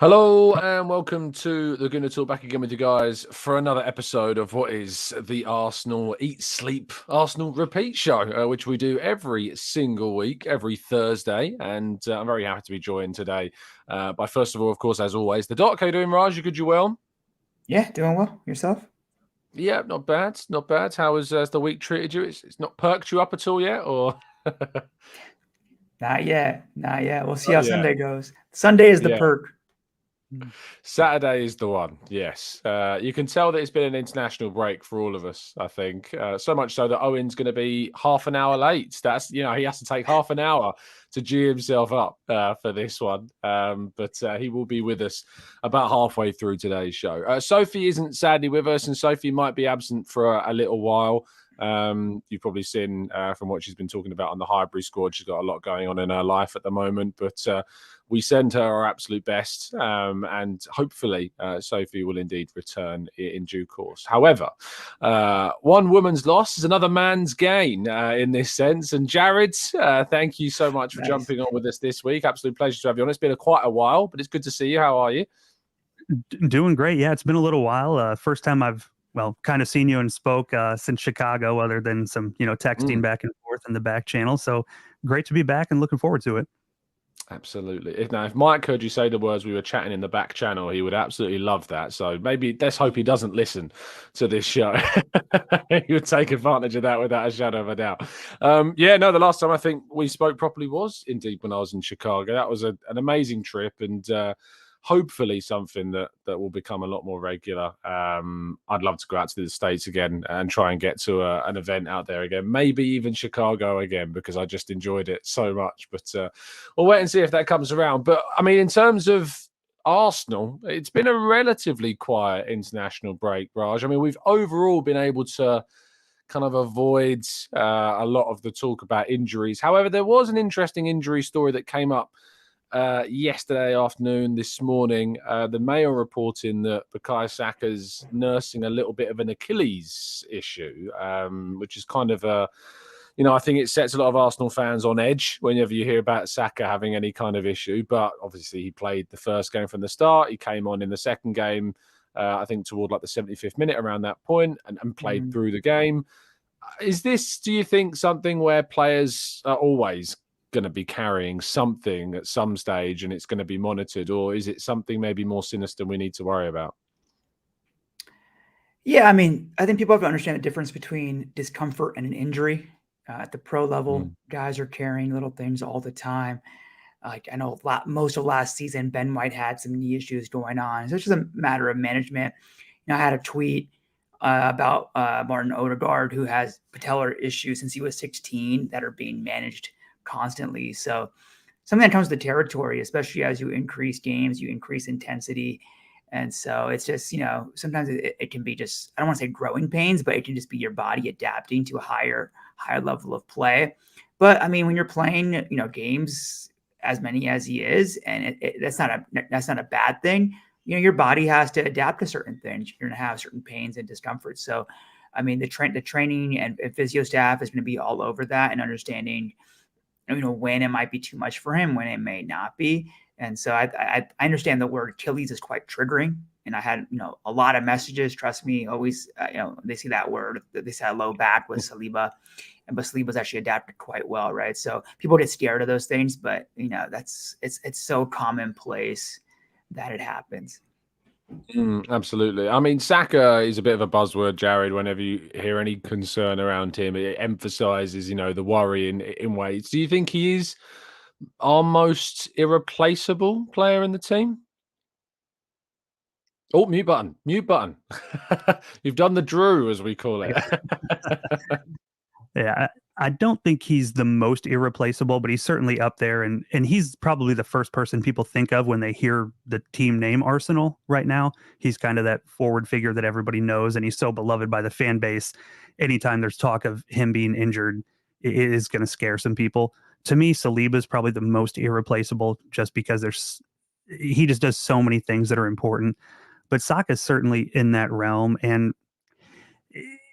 Hello and welcome to the Gooner Talk, back again with you guys for another episode of what is the Arsenal Eat Sleep Arsenal Repeat Show, which we do every single week, every Thursday. And I'm very happy to be joined today by, first of all, of course, as always, the Doc. How you doing, Raj? You good? You well? Yeah, doing well. Yourself? Yeah, not bad, not bad. How has the week treated you? It's not perked you up at all yet, or? Not yet. Not yet. We'll see Not how yet. Sunday goes. Sunday is the Yeah. perk. Mm. Saturday is the one, yes. You can tell that it's been an international break for all of us, I think. So much so that Owen's going to be half an hour late. He has to take half an hour to G himself up for this one. But he will be with us about halfway through today's show. Sophie isn't sadly with us, and Sophie might be absent for a little while. You've probably seen from what she's been talking about on the Highbury squad. She's got a lot going on in her life at the moment, but we send her our absolute best, and hopefully Sophie will indeed return in due course. However, one woman's loss is another man's gain in this sense. And Jared, thank you so much for jumping on with us this week. Absolute pleasure to have you on. It's been quite a while, but it's good to see you. How are you? Doing great. Yeah, it's been a little while. First time I've kind of seen you and spoke since Chicago, other than some texting back and forth in the back channel. So great to be back and looking forward to it. Absolutely. If Mike heard you say the words we were chatting in the back channel, he would absolutely love that. So maybe let's hope he doesn't listen to this show. He would take advantage of that without a shadow of a doubt. The last time I think we spoke properly was indeed when I was in Chicago. That was an amazing trip, and hopefully something that will become a lot more regular. I'd love to go out to the States again and try and get to an event out there again, maybe even Chicago again, because I just enjoyed it so much. But we'll wait and see if that comes around. But I mean, in terms of Arsenal, it's been a relatively quiet international break, Raj. I mean, we've overall been able to kind of avoid a lot of the talk about injuries. However, there was an interesting injury story that came up yesterday afternoon, this morning. The Mail reporting that Bukayo Saka's nursing a little bit of an Achilles issue, which is kind of I think it sets a lot of Arsenal fans on edge whenever you hear about Saka having any kind of issue. But obviously he played the first game from the start. He came on in the second game, I think toward like the 75th minute, around that point, and played through the game. Is this, do you think, something where players are always going to be carrying something at some stage and it's going to be monitored, or is it something maybe more sinister we need to worry about? Yeah, I mean, I think people have to understand the difference between discomfort and an injury. At the pro level, guys are carrying little things all the time. Like I know most of last season, Ben White had some knee issues going on. So it's just a matter of management. I had a tweet about Martin Odegaard, who has patellar issues since he was 16 that are being managed constantly. So something that comes with the territory, especially as you increase games, you increase intensity. And so it's just, sometimes it can be just, I don't want to say growing pains, but it can just be your body adapting to a higher level of play. But I mean, when you're playing, games as many as he is, and that's not a bad thing. Your body has to adapt to certain things. You're going to have certain pains and discomfort. So, I mean, the training and physio staff is going to be all over that and understanding, when it might be too much for him, when it may not be. And so I understand the word Achilles is quite triggering. And I had, a lot of messages, trust me, always, they see that word, they said low back with Saliba, but Saliba's actually adapted quite well, right? So people get scared of those things, but, it's so commonplace that it happens. Absolutely. I mean, Saka is a bit of a buzzword, Jared. Whenever you hear any concern around him, it emphasizes, the worry in ways. Do you think he is our most irreplaceable player in the team? Oh, mute button. You've done the Drew, as we call it. Yeah, I don't think he's the most irreplaceable, but he's certainly up there. And he's probably the first person people think of when they hear the team name Arsenal right now. He's kind of that forward figure that everybody knows, and he's so beloved by the fan base. Anytime there's talk of him being injured, it is going to scare some people. To me, Saliba is probably the most irreplaceable just because he just does so many things that are important. But Saka is certainly in that realm, and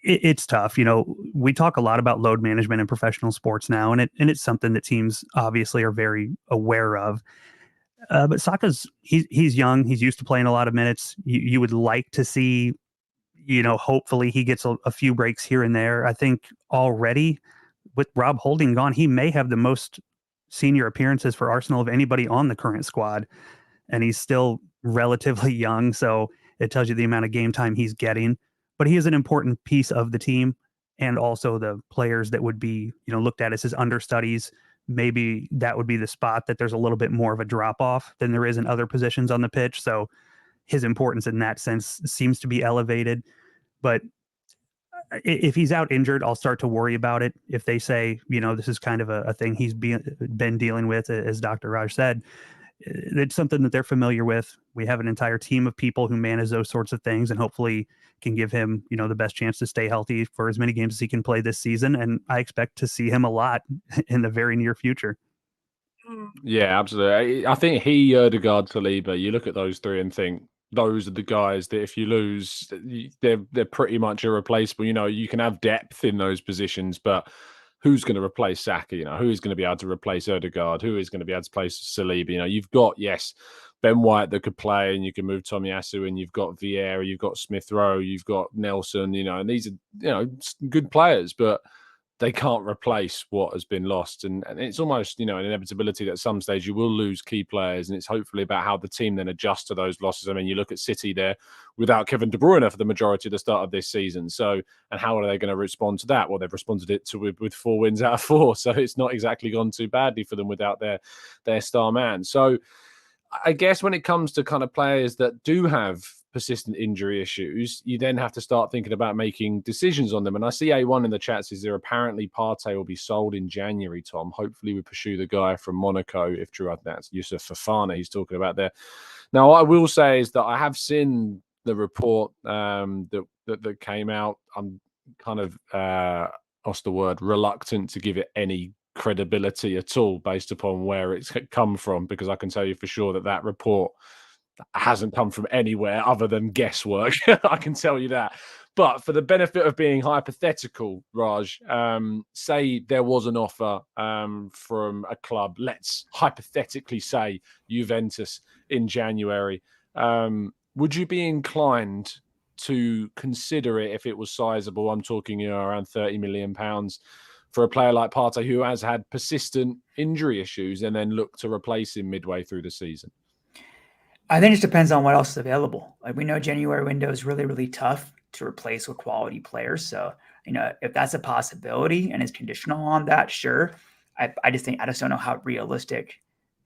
it's tough. We talk a lot about load management in professional sports now, and it's something that teams obviously are very aware of. But Saka's he's young. He's used to playing a lot of minutes. You would like to see, hopefully he gets a few breaks here and there. I think already with Rob Holding gone, he may have the most senior appearances for Arsenal of anybody on the current squad, and he's still relatively young. So it tells you the amount of game time he's getting. But he is an important piece of the team, and also the players that would be, looked at as his understudies. Maybe that would be the spot that there's a little bit more of a drop off than there is in other positions on the pitch. So his importance in that sense seems to be elevated. But if he's out injured, I'll start to worry about it. If they say, this is kind of a thing he's been dealing with, as Dr. Raj said, it's something that they're familiar with. We have an entire team of people who manage those sorts of things, and hopefully can give him, the best chance to stay healthy for as many games as he can play this season. And I expect to see him a lot in the very near future. Yeah, absolutely. I think he, Ødegaard, Saliba, you look at those three and think those are the guys that if you lose, they're pretty much irreplaceable. You can have depth in those positions, but who's going to replace Saka? Who is going to be able to replace Ødegaard? Who is going to be able to replace Saliba? You've got, yes, Ben White that could play, and you can move Tomiyasu, and you've got Vieira, you've got Smith Rowe, you've got Nelson, and these are, good players, but they can't replace what has been lost. And it's almost, an inevitability that at some stage you will lose key players. And it's hopefully about how the team then adjusts to those losses. I mean, you look at City there without Kevin De Bruyne for the majority of the start of this season. So, and how are they going to respond to that? Well, they've responded with 4 wins out of 4. So it's not exactly gone too badly for them without their star man. So I guess when it comes to kind of players that do have persistent injury issues, you then have to start thinking about making decisions on them. And I see A1 in the chat says there apparently Partey will be sold in January, Tom. Hopefully we pursue the guy from Monaco, if true. That's Yusuf Fofana he's talking about there. Now, what I will say is that I have seen the report that came out. I'm kind of, what's the word, reluctant to give it any credibility at all based upon where it's come from, because I can tell you for sure that report hasn't come from anywhere other than guesswork. I can tell you that. But for the benefit of being hypothetical, Raj, say there was an offer from a club, let's hypothetically say Juventus in January. Would you be inclined to consider it if it was sizable? I'm talking around £30 million for a player like Partey, who has had persistent injury issues, and then look to replace him midway through the season. I think it depends on what else is available. Like, we know January window is really, really tough to replace with quality players. So, if that's a possibility and is conditional on that, sure. I just don't know how realistic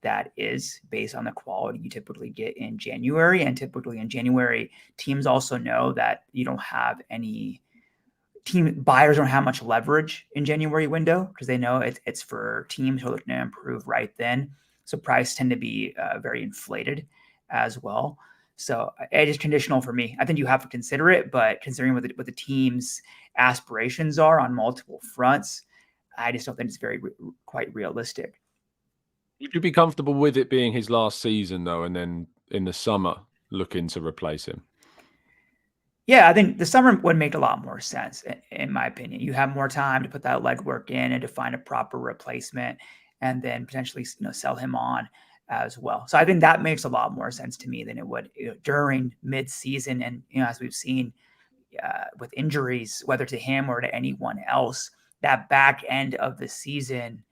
that is based on the quality you typically get in January. And typically in January, teams also know that you don't have any buyers don't have much leverage in January window, because they know it's for teams who are looking to improve right then. So prices tend to be very inflated as well. So it is conditional for me. I think you have to consider it, but considering what the team's aspirations are on multiple fronts, I just don't think it's quite realistic. Would you be comfortable with it being his last season, though, and then in the summer looking to replace him? Yeah, I think the summer would make a lot more sense, in my opinion. You have more time to put that legwork in and to find a proper replacement, and then potentially sell him on as well. So I think that makes a lot more sense to me than it would during mid-season. And as we've seen with injuries, whether to him or to anyone else, that back end of the season,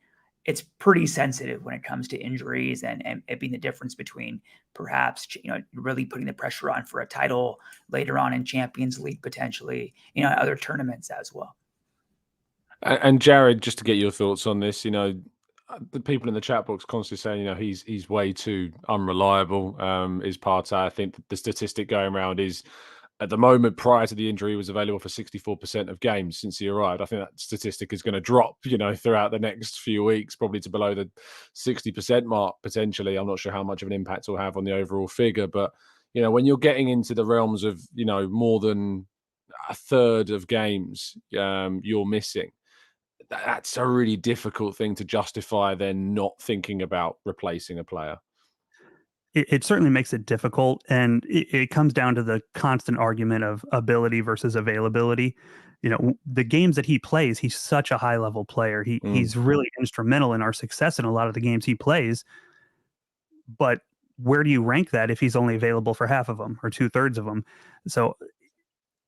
it's pretty sensitive when it comes to injuries, and it being the difference between perhaps really putting the pressure on for a title later on in Champions League, potentially other tournaments as well. And Jared, just to get your thoughts on this, the people in the chat box constantly saying, he's way too unreliable. Is Partey? I think the statistic going around is, at the moment, prior to the injury, he was available for 64% of games since he arrived. I think that statistic is going to drop, throughout the next few weeks, probably to below the 60% mark, potentially. I'm not sure how much of an impact it'll have on the overall figure. But, when you're getting into the realms of, more than a third of games you're missing, that's a really difficult thing to justify then not thinking about replacing a player. It certainly makes it difficult, and it comes down to the constant argument of ability versus availability. The games that he plays, he's such a high-level player. He's really instrumental in our success in a lot of the games he plays. But where do you rank that if he's only available for half of them or 2/3 of them? So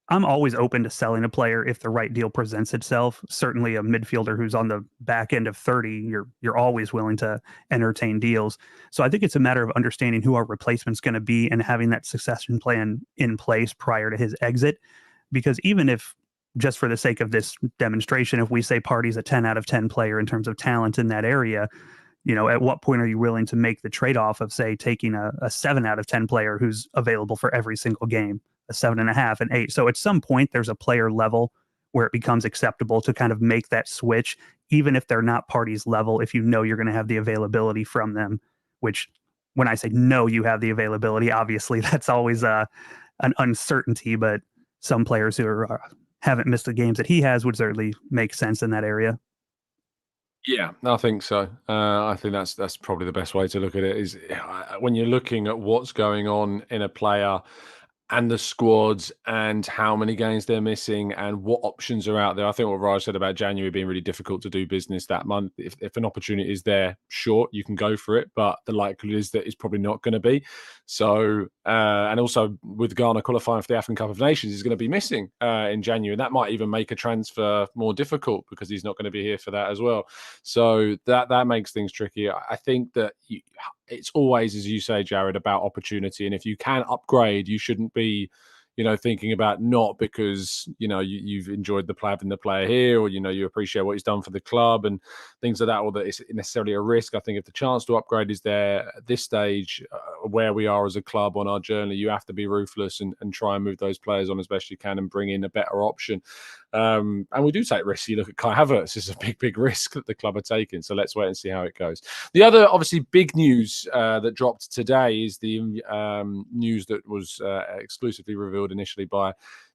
I'm always open to selling a player if the right deal presents itself. Certainly a midfielder who's on the back end of 30, you're always willing to entertain deals. So I think it's a matter of understanding who our replacement's going to be and having that succession plan in place prior to his exit. Because even if, just for the sake of this demonstration, if we say Partey's a 10 out of 10 player in terms of talent in that area, at what point are you willing to make the trade-off of, say, taking a 7 out of 10 player who's available for every single game, a 7.5, an 8? So at some point, there's a player level where it becomes acceptable to kind of make that switch, even if they're not Partey's level, if you know you're going to have the availability from them, which when I say no, you have the availability, obviously that's always an uncertainty, but some players who haven't missed the games that he has would certainly make sense in that area. Yeah, I think so. I think that's probably the best way to look at it. Is when you're looking at what's going on in a player and the squads and how many games they're missing and what options are out there. I think what Raj said about January being really difficult to do business that month. If an opportunity is there, sure, you can go for it, but the likelihood is that it's probably not going to be. So, and also with Ghana qualifying for the African Cup of Nations, he's going to be missing in January. And that might even make a transfer more difficult because he's not going to be here for that as well. So that makes things tricky. I think that it's always, as you say, Jared, about opportunity. And if you can upgrade, you shouldn't be, thinking about not because, you've enjoyed having the player here, or, you appreciate what he's done for the club and things like that, or that it's necessarily a risk. I think if the chance to upgrade is there at this stage, where we are as a club on our journey, you have to be ruthless and try and move those players on as best you can and bring in a better option. And we do take risks. You look at Kai Havertz, it's a big risk that the club are taking. So let's wait and see how it goes. The other, obviously, big news that dropped today is the news that was exclusively revealed initially by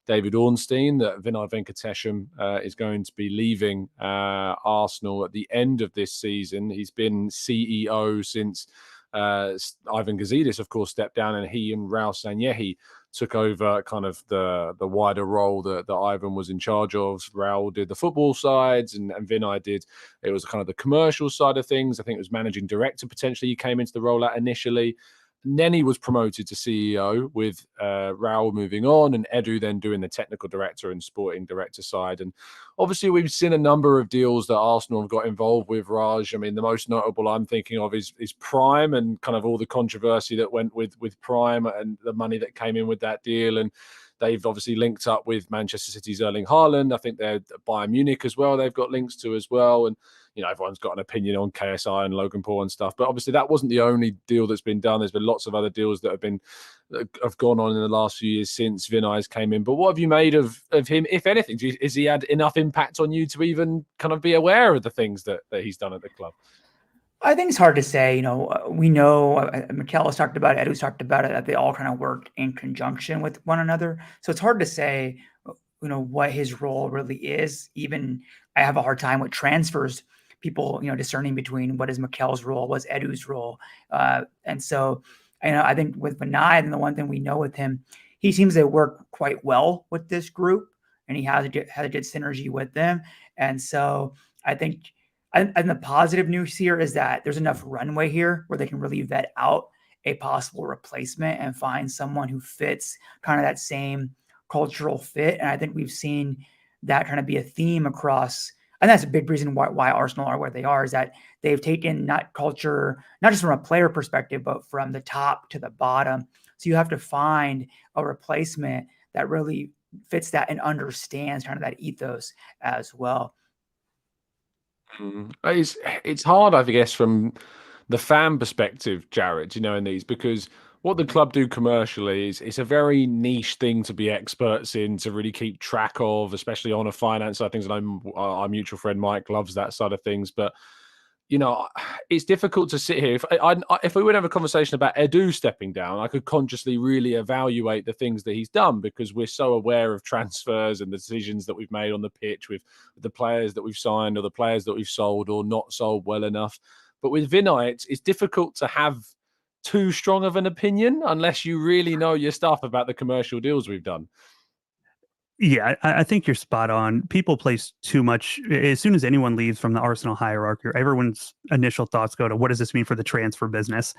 David Ornstein that Vinai Venkatesham is going to be leaving Arsenal at the end of this season. He's been CEO since Ivan Gazidis, of course, stepped down, and he and Raul Sanyehi took over kind of the wider role that Ivan was in charge of. Raul did the football sides, and Vinai did, it was kind of the commercial side of things. I think it was managing director, potentially. He came into the role at initially. And then he was promoted to CEO with Raul moving on and Edu then doing the technical director and sporting director side. And obviously we've seen a number of deals that Arsenal have got involved with, Raj. I mean, the most notable I'm thinking of is Prime and kind of all the controversy that went with Prime and the money that came in with that deal. And they've obviously linked up with Manchester City's Erling Haaland. I think they're Bayern Munich as well. They've got links to as well. And, everyone's got an opinion on KSI and Logan Paul and stuff. But obviously that wasn't the only deal that's been done. There's been lots of other deals that have gone on in the last few years since Vinai's came in. But what have you made of him, if anything? Has he had enough impact on you to even kind of be aware of the things that he's done at the club? I think it's hard to say. We know Mikel has talked about it, Edu's talked about it, that they all kind of work in conjunction with one another. So it's hard to say, what his role really is. Even I have a hard time with transfers, people, discerning between what is Mikel's role, what's Edu's role. And so, I think with Vinai, and the one thing we know with him, he seems to work quite well with this group, and he has a good synergy with them. And so I think, and the positive news here is that there's enough runway here where they can really vet out a possible replacement and find someone who fits kind of that same cultural fit. And I think we've seen that kind of be a theme across, and that's a big reason why Arsenal are where they are, is that they've taken not culture, not just from a player perspective, but from the top to the bottom. So you have to find a replacement that really fits that and understands kind of that ethos as well. It's hard, I guess, from the fan perspective, Jared, in these, because what the club do commercially is it's a very niche thing to be experts in, to really keep track of, especially on a finance side of things. And our mutual friend Mike loves that side of things. But, it's difficult to sit here. If we would have a conversation about Edu stepping down, I could consciously really evaluate the things that he's done, because we're so aware of transfers and the decisions that we've made on the pitch with the players that we've signed or the players that we've sold or not sold well enough. But with Vinai, it's difficult to have too strong of an opinion unless you really know your stuff about the commercial deals we've done. Yeah, I think you're spot on. People place too much. As soon as anyone leaves from the Arsenal hierarchy, everyone's initial thoughts go to what does this mean for the transfer business?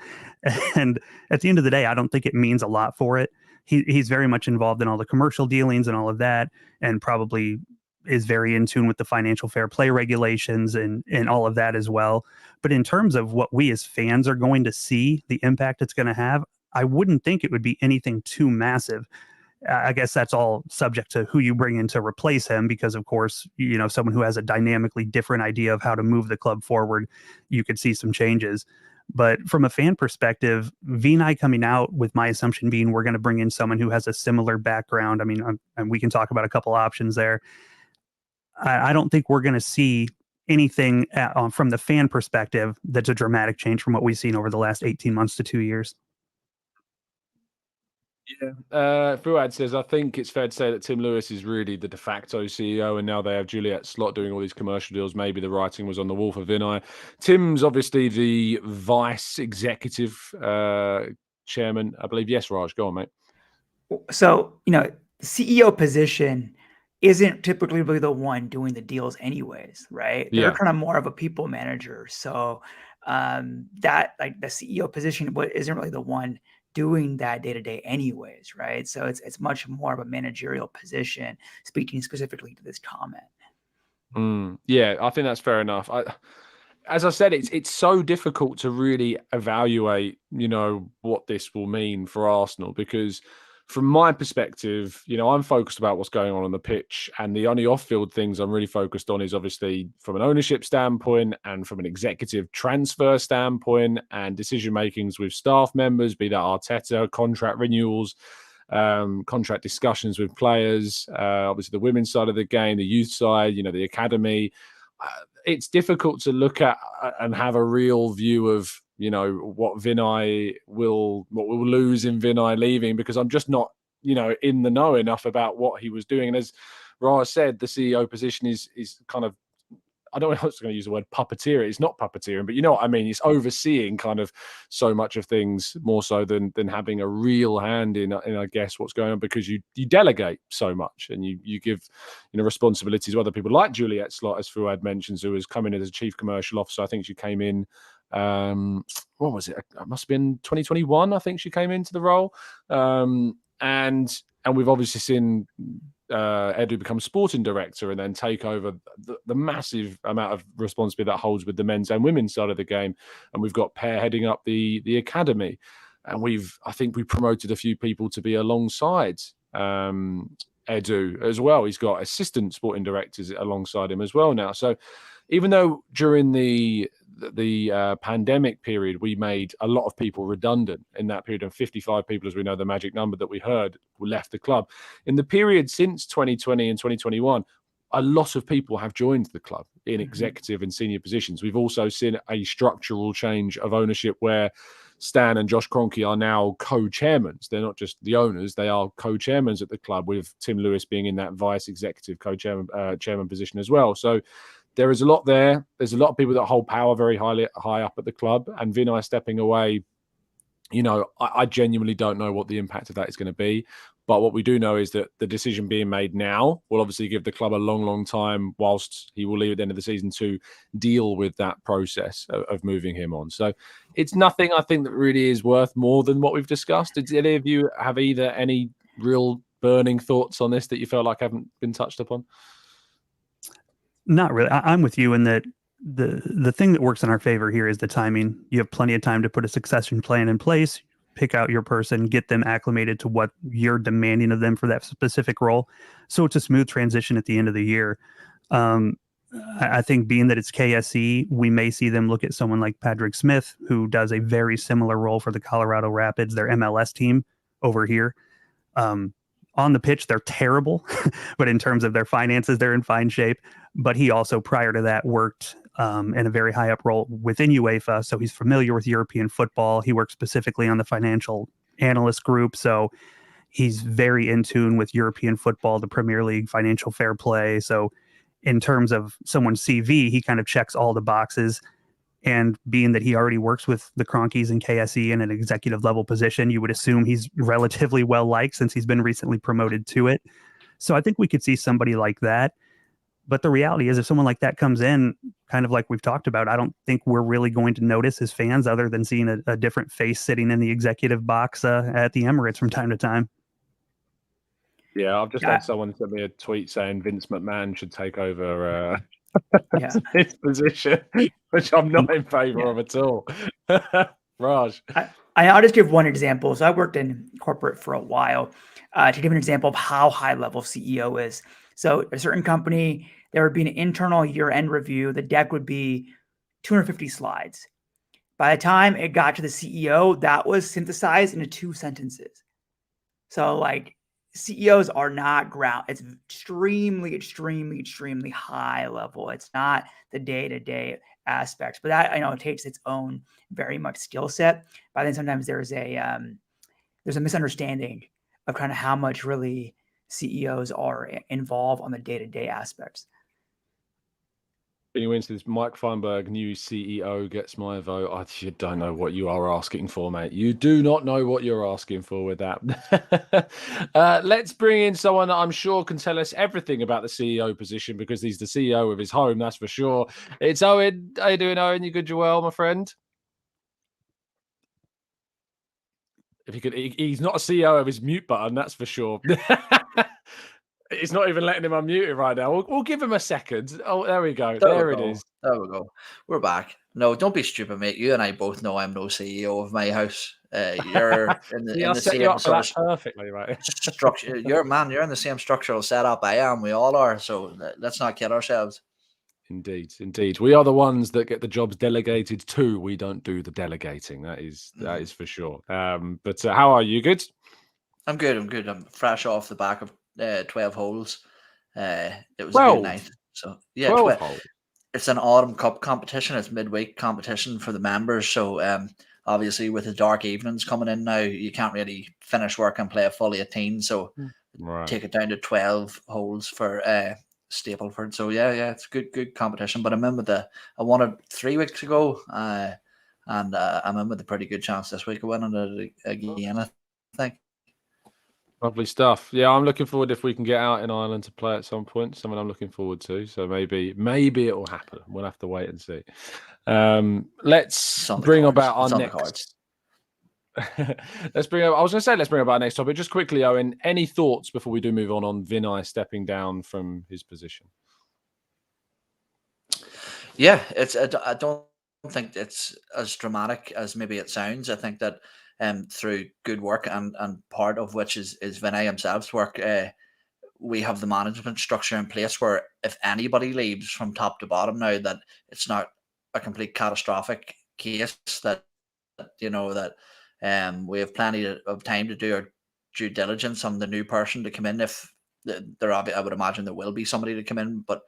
And at the end of the day, I don't think it means a lot for it. He's very much involved in all the commercial dealings and all of that, and probably is very in tune with the financial fair play regulations and all of that as well. But in terms of what we as fans are going to see, the impact it's going to have, I wouldn't think it would be anything too massive. I guess that's all subject to who you bring in to replace him, because of course, someone who has a dynamically different idea of how to move the club forward, you could see some changes. But from a fan perspective, Vinai coming out with my assumption being we're going to bring in someone who has a similar background. I mean, and we can talk about a couple options there. I don't think we're going to see anything from the fan perspective that's a dramatic change from what we've seen over the last 18 months to 2 years. Yeah. Fuad says, I think it's fair to say that Tim Lewis is really the de facto CEO, and now they have Juliet Slot doing all these commercial deals. Maybe the writing was on the wall for Vinai. Tim's obviously the vice executive chairman, I believe. Yes, Raj, go on, mate. So, the CEO position isn't typically really the one doing the deals anyways, right? They're kind of more of a people manager. So that like the CEO position isn't really the one doing that day to day anyways, right? So it's much more of a managerial position, speaking specifically to this comment. Yeah, I think that's fair enough. As I said, it's so difficult to really evaluate, what this will mean for Arsenal, because from my perspective, I'm focused about what's going on the pitch, and the only off-field things I'm really focused on is obviously from an ownership standpoint and from an executive transfer standpoint and decision makings with staff members, be that Arteta, contract renewals, contract discussions with players, obviously the women's side of the game, the youth side, the academy. It's difficult to look at and have a real view of what Vinai what we'll lose in Vinai leaving, because I'm just not in the know enough about what he was doing. And as Raj said, the CEO position is kind of, I don't know if I was going to use the word puppeteer. It's not puppeteering, but you know what I mean. It's overseeing kind of so much of things, more so than having a real hand in I guess what's going on, because you delegate so much and you give responsibilities to other people, like Juliet Slot, as Fuad mentions, who has come in as a chief commercial officer. I think she came in, what was it? It must have been 2021. I think she came into the role, and we've obviously seen Edu become sporting director and then take over the massive amount of responsibility that holds with the men's and women's side of the game. And we've got Per heading up the academy, and I think we promoted a few people to be alongside Edu as well. He's got assistant sporting directors alongside him as well now. So even though during the pandemic period, we made a lot of people redundant in that period, and 55 people, as we know, the magic number that we heard, left the club. In the period since 2020 and 2021, a lot of people have joined the club in executive and senior positions. We've also seen a structural change of ownership where Stan and Josh Kroenke are now co-chairmen. They're not just the owners, they are co-chairmen at the club, with Tim Lewis being in that vice executive co-chairman chairman position as well. So there is a lot there. There's a lot of people that hold power very high up at the club, and Vinai stepping away, I genuinely don't know what the impact of that is going to be. But what we do know is that the decision being made now will obviously give the club a long, long time, whilst he will leave at the end of the season, to deal with that process of moving him on. So it's nothing, I think, that really is worth more than what we've discussed. Did any of you have any real burning thoughts on this that you felt like haven't been touched upon? Not really. I'm with you in that the thing that works in our favor here is the timing. You have plenty of time to put a succession plan in place, pick out your person, get them acclimated to what you're demanding of them for that specific role. So it's a smooth transition at the end of the year. I think being that it's KSE, we may see them look at someone like Patrick Smith, who does a very similar role for the Colorado Rapids, their MLS team over here. On the pitch, they're terrible, but in terms of their finances, they're in fine shape. But he also, prior to that, worked in a very high up role within UEFA. So he's familiar with European football. He works specifically on the financial analyst group. So he's very in tune with European football, the Premier League, financial fair play. So in terms of someone's CV, he kind of checks all the boxes. And being that he already works with the Kroenkes and KSE in an executive level position, you would assume he's relatively well liked since he's been recently promoted to it. So I think we could see somebody like that. But the reality is, if someone like that comes in, kind of like we've talked about, I don't think we're really going to notice as fans other than seeing a different face sitting in the executive box at the Emirates from time to time. Yeah, I've just had someone send me a tweet saying Vince McMahon should take over his position, which I'm not in favour of at all. Raj. I'll just give one example. So I worked in corporate for a while to give an example of how high level CEO is. So a certain company, there would be an internal year-end review. The deck would be 250 slides. By the time it got to the CEO, that was synthesized into 2 sentences. So like CEOs are not ground. It's extremely, extremely, extremely high level. It's not the day-to-day aspects, but that, it takes its own very much skill set. But then sometimes there's a misunderstanding of kind of how much really CEOs are involved on the day-to-day aspects. Winston's Mike Feinberg, new CEO, gets my vote. You don't know what you are asking for, mate. You do not know what you're asking for with that. Let's bring in someone that I'm sure can tell us everything about the CEO position, because he's the CEO of his home, that's for sure. It's Owen. How you doing, Owen? You good, Joel, my friend? If he could, he's not a CEO of his mute button, that's for sure. It's not even letting him unmute it right now. We'll give him a second. Oh, there we go. There it is. There we go. We're back. No, don't be stupid, mate. You and I both know I'm no CEO of my house. You're in the same sort of perfectly, right? structure. You're in the same structural setup I am. We all are. So let's not kid ourselves. Indeed. We are the ones that get the jobs delegated to. We don't do the delegating. That is for sure. But how are you? Good? I'm good. I'm fresh off the back of 12 holes. It was a good night. So yeah, 12 holes. It's an autumn cup competition. It's midweek competition for the members. So obviously with the dark evenings coming in now, you can't really finish work and play a full 18. So take it down to 12 holes for Stapleford. So yeah, it's good competition. But I won it 3 weeks ago, and I'm in with a pretty good chance this week of winning it again, I think. Lovely stuff. Yeah, I'm looking forward if we can get out in Ireland to play at some point. Something I'm looking forward to. So maybe it will happen. We'll have to wait and see. Let's bring about our next. Let's bring about our next topic. Just quickly, Owen, any thoughts before we do move on Vinai stepping down from his position? Yeah, I don't think it's as dramatic as maybe it sounds. I think that through good work and part of which is Vinai himself's work, we have the management structure in place where if anybody leaves from top to bottom now, that it's not a complete catastrophic case, that we have plenty of time to do our due diligence on the new person to come in. If I would imagine there will be somebody to come in, but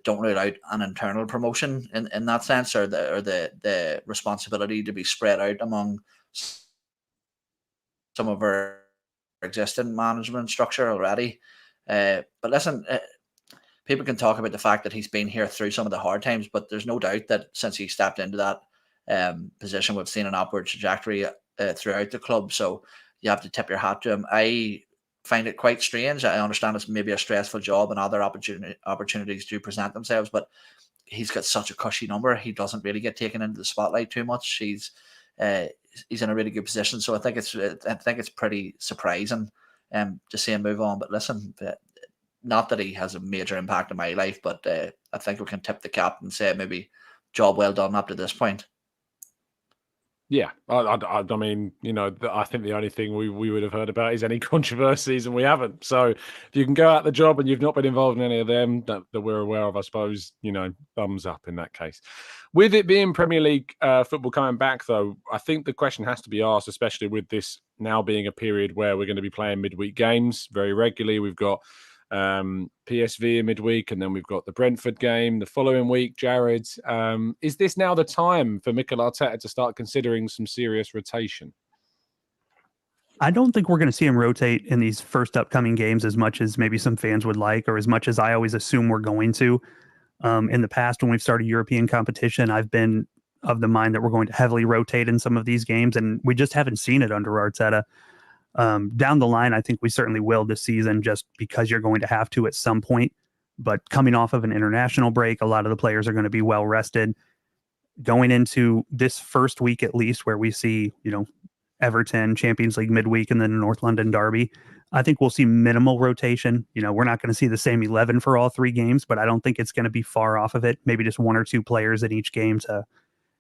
don't rule out an internal promotion in that sense, or the responsibility to be spread out among some of our existing management structure already. But listen, people can talk about the fact that he's been here through some of the hard times, but there's no doubt that since he stepped into that position, we've seen an upward trajectory throughout the club. So you have to tip your hat to him. I find it quite strange. I understand it's maybe a stressful job and other opportunities do present themselves, but he's got such a cushy number. He doesn't really get taken into the spotlight too much. He's in a really good position. So I think it's pretty surprising to see him move on. But listen, not that he has a major impact on my life, but I think we can tip the cap and say maybe job well done up to this point. Yeah, I mean, I think the only thing we would have heard about is any controversies, and we haven't. So if you can go out the job and you've not been involved in any of them that we're aware of, I suppose, thumbs up in that case. With it being Premier League football coming back, though, I think the question has to be asked, especially with this now being a period where we're going to be playing midweek games very regularly. We've got PSV in midweek, and then we've got the Brentford game the following week. Jared, is this now the time for Mikel Arteta to start considering some serious rotation? I don't think we're going to see him rotate in these first upcoming games as much as maybe some fans would like, or as much as I always assume we're going to. In the past, when we've started European competition, I've been of the mind that we're going to heavily rotate in some of these games, and we just haven't seen it under Arteta. Down the line, I think we certainly will this season, just because you're going to have to at some point. But coming off of an international break, a lot of the players are going to be well rested. Going into this first week, at least, where we see, Everton, Champions League midweek, and then the North London derby, I think we'll see minimal rotation. We're not going to see the same 11 for all 3 games, but I don't think it's going to be far off of it. Maybe just 1 or 2 players in each game to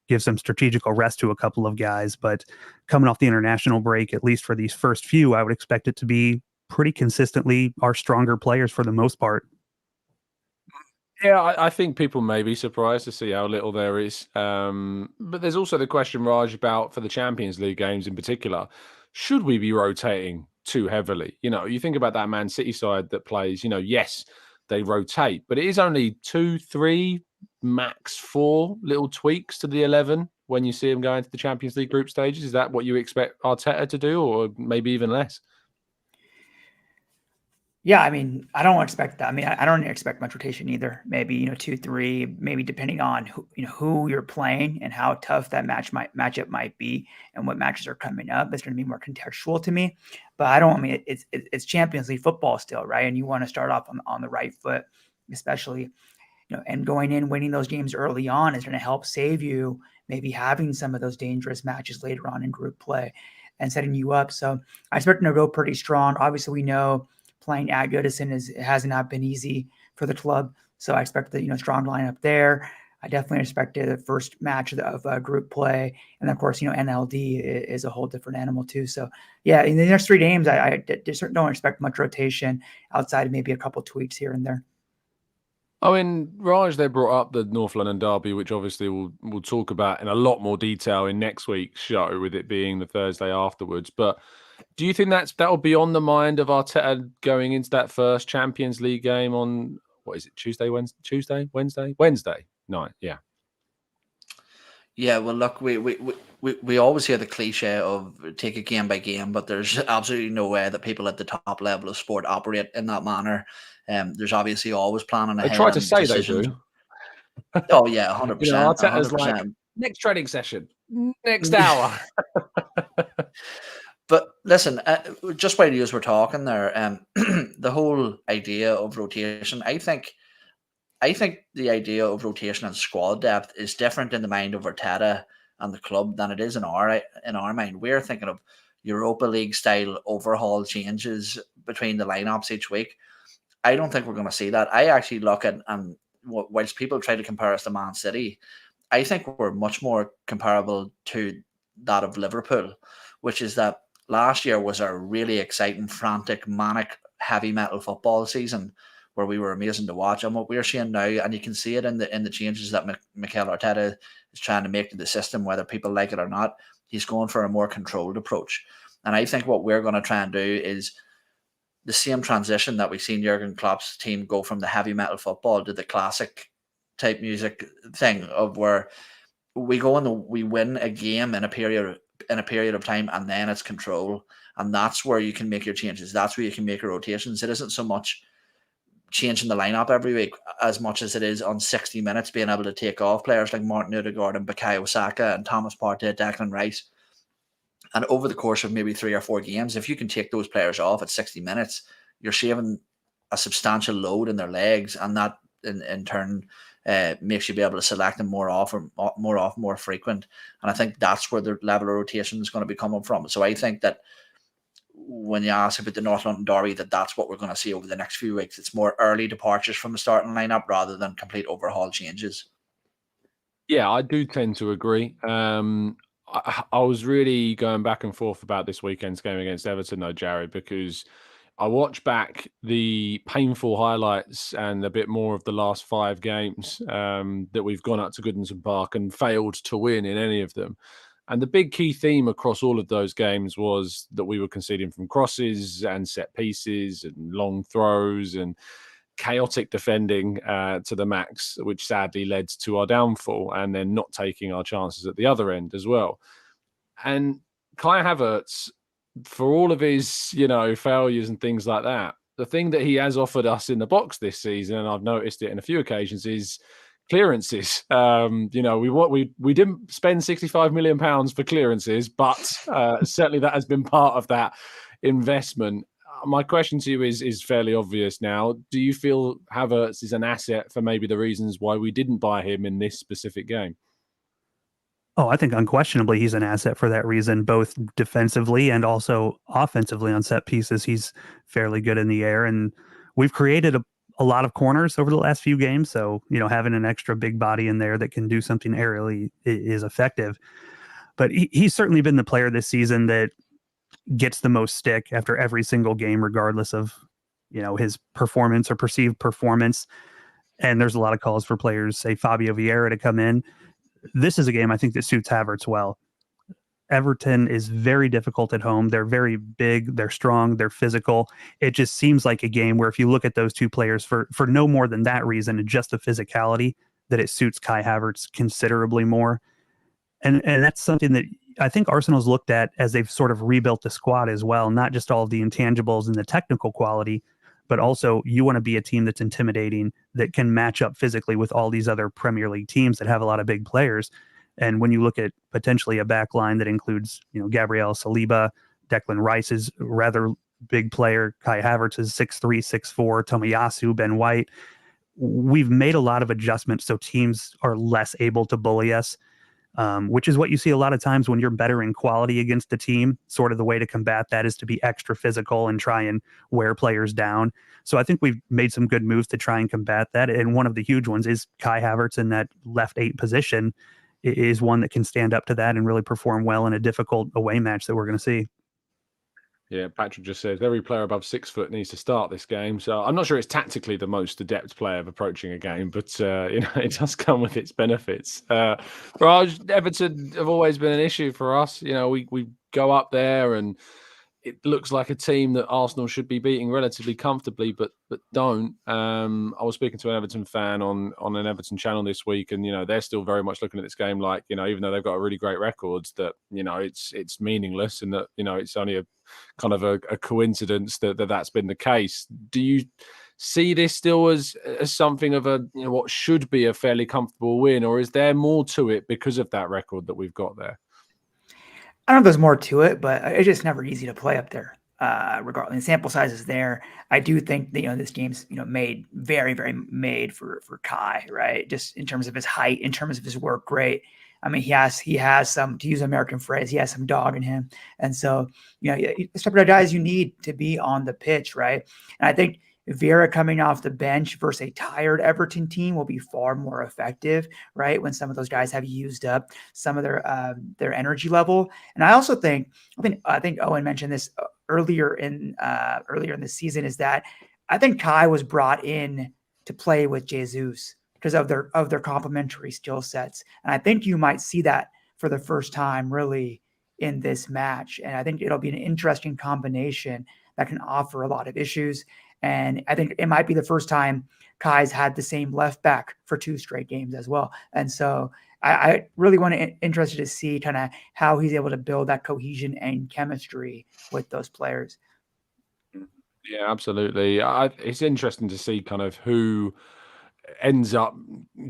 give some strategical rest to a couple of guys. But coming off the international break, at least for these first few, I would expect it to be pretty consistently our stronger players for the most part. Yeah, I think people may be surprised to see how little there is. But there's also the question, Raj, about for the Champions League games in particular, should we be rotating too heavily? You think about that Man City side that plays, yes, they rotate, but it is only 2, 3, max 4 little tweaks to the 11 when you see them going to the Champions League group stages. Is that what you expect Arteta to do, or maybe even less? Yeah, I mean, I don't expect that. I mean, I don't expect much rotation either. Maybe 2, 3, maybe depending on who you're playing and how tough that matchup might be, and what matches are coming up. It's going to be more contextual to me. But I mean, it's Champions League football still, right? And you want to start off on the right foot, especially and going in winning those games early on is going to help save you maybe having some of those dangerous matches later on in group play and setting you up. So I expect them to go pretty strong. Obviously, we know playing at Goodison has not been easy for the club. So I expect the strong lineup there. I definitely expect the first match of group play. And of course, NLD is a whole different animal too. So yeah, in the next 3 games, I just don't expect much rotation outside of maybe a couple tweaks here and there. I mean, Raj, they brought up the North London derby, which obviously we'll talk about in a lot more detail in next week's show, with it being the Thursday afterwards. But do you think that'll be on the mind of Arteta going into that first Champions League game on, what is it, Wednesday night? Yeah. Yeah, well, look, we always hear the cliche of take it game by game, but there's absolutely no way that people at the top level of sport operate in that manner. There's obviously always planning ahead. They try to say decisions. They do. Oh yeah, 100%. Arteta's 100%. like, next training session, next hour. But listen, just while you were talking there, the whole idea of rotation, I think the idea of rotation and squad depth is different in the mind of Arteta and the club than it is in our mind. We're thinking of Europa League style overhaul changes between the lineups each week. I don't think we're going to see that. I actually look at, and whilst people try to compare us to Man City, I think we're much more comparable to that of Liverpool, which is that last year was a really exciting, frantic, manic, heavy metal football season where we were amazing to watch. And what we're seeing now, and you can see it in the changes that Mikel Arteta is trying to make to the system, whether people like it or not, he's going for a more controlled approach. And I think what we're going to try and do is the same transition that we've seen Jurgen Klopp's team go from the heavy metal football to the classic type music thing, of where we go and we win a game in a period of time, and then it's control. And that's where you can make your changes. That's where you can make your rotations. It isn't so much changing the lineup every week as much as it is on 60 minutes being able to take off players like Martin Odegaard and Bukayo Saka and Thomas Partey, Declan Rice. And over the course of maybe 3 or 4 games, if you can take those players off at 60 minutes, you're saving a substantial load in their legs, and that in turn makes you be able to select them more often, more frequent. And I think that's where the level of rotation is going to be coming from. So I think that when you ask about the North London derby, that's what we're going to see over the next few weeks. It's more early departures from the starting lineup rather than complete overhaul changes. Yeah, I do tend to agree. I was really going back and forth about this weekend's game against Everton, though, Jared, because I watched back the painful highlights and a bit more of the last 5 games that we've gone up to Goodison Park and failed to win in any of them. And the big key theme across all of those games was that we were conceding from crosses and set pieces and long throws and chaotic defending to the max, which sadly led to our downfall, and then not taking our chances at the other end as well. And Kai Havertz, for all of his, failures and things like that, the thing that he has offered us in the box this season, and I've noticed it in a few occasions, is clearances. We didn't spend £65 million for clearances, but certainly that has been part of that investment. My question to you is fairly obvious now. Do you feel Havertz is an asset for maybe the reasons why we didn't buy him in this specific game? Oh, I think unquestionably he's an asset for that reason, both defensively and also offensively on set pieces. He's fairly good in the air, and we've created a lot of corners over the last few games. So, having an extra big body in there that can do something aerially is effective. But he's certainly been the player this season that gets the most stick after every single game, regardless of, his performance or perceived performance. And there's a lot of calls for players, say Fabio Vieira, to come in. This is a game I think that suits Havertz well. Everton is very difficult at home. They're very big, they're strong, they're physical. It just seems like a game where if you look at those two players for no more than that reason, and just the physicality, that it suits Kai Havertz considerably more. And that's something that I think Arsenal's looked at as they've sort of rebuilt the squad as well, not just all of the intangibles and the technical quality, but also you want to be a team that's intimidating, that can match up physically with all these other Premier League teams that have a lot of big players. And when you look at potentially a back line that includes, Gabriel Saliba, Declan Rice is a rather big player, Kai Havertz is 6'3", 6'4", Tomiyasu, Ben White. We've made a lot of adjustments so teams are less able to bully us. Which is what you see a lot of times when you're better in quality against the team. Sort of the way to combat that is to be extra physical and try and wear players down. So I think we've made some good moves to try and combat that. And one of the huge ones is Kai Havertz in that left 8 position is one that can stand up to that and really perform well in a difficult away match that we're going to see. Yeah, Patrick just says every player above 6 foot needs to start this game. So I'm not sure it's tactically the most adept player of approaching a game, but it does come with its benefits. Raj, Everton have always been an issue for us. We go up there and it looks like a team that Arsenal should be beating relatively comfortably, but don't. I was speaking to an Everton fan on an Everton channel this week, and they're still very much looking at this game like even though they've got a really great record, that it's meaningless, and that it's only a kind of a coincidence that's been the case. Do you see this still as something of a what should be a fairly comfortable win, or is there more to it because of that record that we've got there? I don't know if there's more to it, but it's just never easy to play up there. Regardless, the sample size is there. I do think that this game's made very, very made for Kai, right? Just in terms of his height, in terms of his work rate. I mean, he has some, to use an American phrase, he has some dog in him, and so the type of guys you need to be on the pitch, right? And I think Vieira coming off the bench versus a tired Everton team will be far more effective, right? When some of those guys have used up some of their energy level. And I also think Eoin mentioned this earlier in the season, is that I think Kai was brought in to play with Jesus because of their complementary skill sets. And I think you might see that for the first time really in this match. And I think it'll be an interesting combination that can offer a lot of issues. And I think it might be the first time Kai's had the same left back for 2 straight games as well. And so I really interested to see kind of how he's able to build that cohesion and chemistry with those players. Yeah, absolutely. It's interesting to see kind of who ends up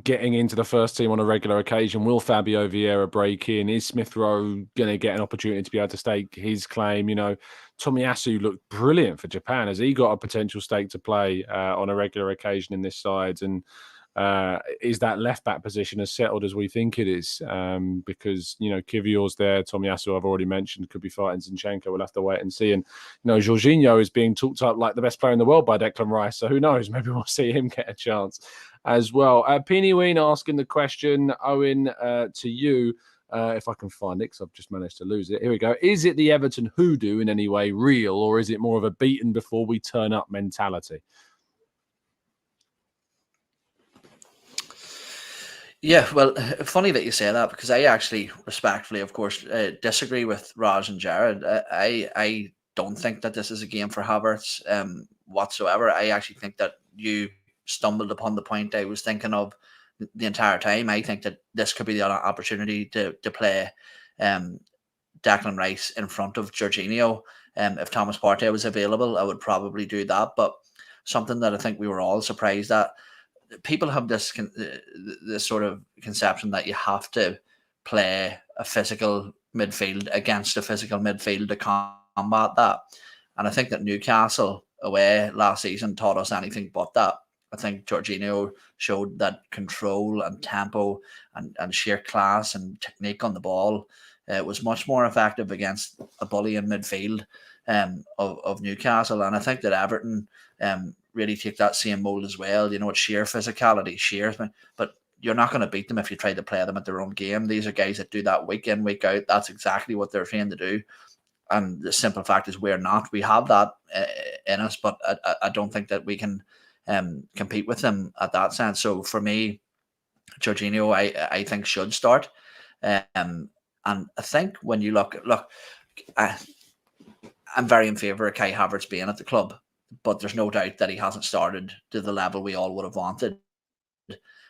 getting into the first team on a regular occasion. Will Fabio Vieira break in? Is Smith Rowe going to get an opportunity to be able to stake his claim? Tomiyasu looked brilliant for Japan. Has he got a potential stake to play on a regular occasion in this side? And is that left back position as settled as we think it is? Because Kivior's there, Tomiyasu I've already mentioned could be fighting Zinchenko. We'll have to wait and see. And Jorginho is being talked up like the best player in the world by Declan Rice. So who knows? Maybe we'll see him get a chance as well. Eoin asking the question, Owen, to you. If I can find it, because I've just managed to lose it. Here we go. Is it the Everton hoodoo in any way real, or is it more of a beaten before we turn up mentality? Yeah, well, funny that you say that, because I actually respectfully, of course, disagree with Raj and Jared. I don't think that this is a game for Havertz whatsoever. I actually think that you stumbled upon the point I was thinking of the entire time. I think that this could be the opportunity to play Declan Rice in front of Jorginho. If Thomas Partey was available, I would probably do that. But something that I think we were all surprised at, people have this sort of conception that you have to play a physical midfield against a physical midfield to combat that. And I think that Newcastle away last season taught us anything but that. I think Jorginho showed that control and tempo and sheer class and technique on the ball. Was much more effective against a bully in midfield of Newcastle. And I think that Everton really take that same mold as well. You know, it's sheer physicality, but you're not going to beat them if you try to play them at their own game. These are guys that do that week in, week out. That's exactly what they're trained to do. And the simple fact is we're not. We have that in us, but I don't think that we can compete with them at that sense. So for me, Jorginho, I think should start. And I think when you look, I'm very in favour of Kai Havertz being at the club, but there's no doubt that he hasn't started to the level we all would have wanted.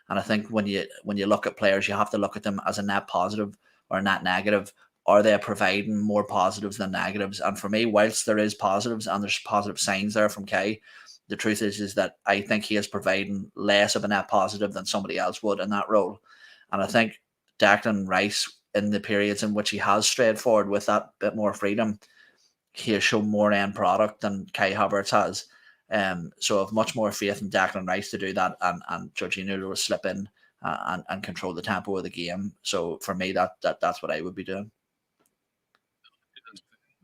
And I think when you look at players, you have to look at them as a net positive or a net negative. Are they providing more positives than negatives? And for me, whilst there is positives and there's positive signs there from Kai, the truth is that I think he is providing less of a net positive than somebody else would in that role. And I think Declan Rice, in the periods in which he has strayed forward with that bit more freedom, he has shown more end product than Kai Havertz has. So I have much more faith in Declan Rice to do that, and Jorginho will slip in and control the tempo of the game. So for me, that's what I would be doing.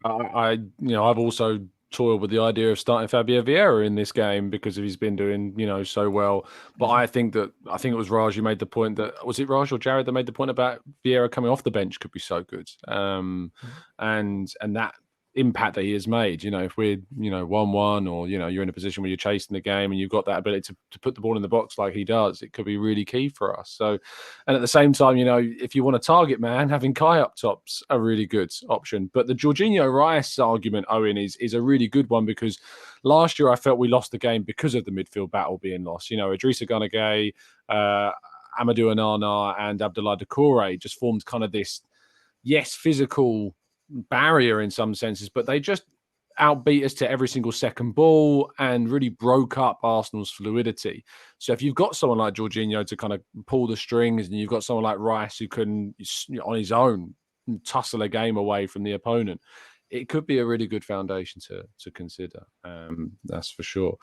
I've also toiled with the idea of starting Fabio Vieira in this game because he's been doing, so well. But I think it was Raj who made the point that, was it Raj or Jared that made the point about Vieira coming off the bench could be so good. And that impact that he has made, if we're 1-1 or you're in a position where you're chasing the game and you've got that ability to put the ball in the box like he does, it could be really key for us. So, and at the same time, if you want a target man, having Kai up top's a really good option. But the Jorginho Rice argument, Owen, is a really good one, because last year I felt we lost the game because of the midfield battle being lost. Idrissa Gana Gueye, Amadou Onana and Abdoulaye Doucouré just formed kind of this, physical barrier in some senses, but they just outbeat us to every single second ball and really broke up Arsenal's fluidity. So if you've got someone like Jorginho to kind of pull the strings, and you've got someone like Rice who can on his own tussle a game away from the opponent, it could be a really good foundation to consider. That's for sure.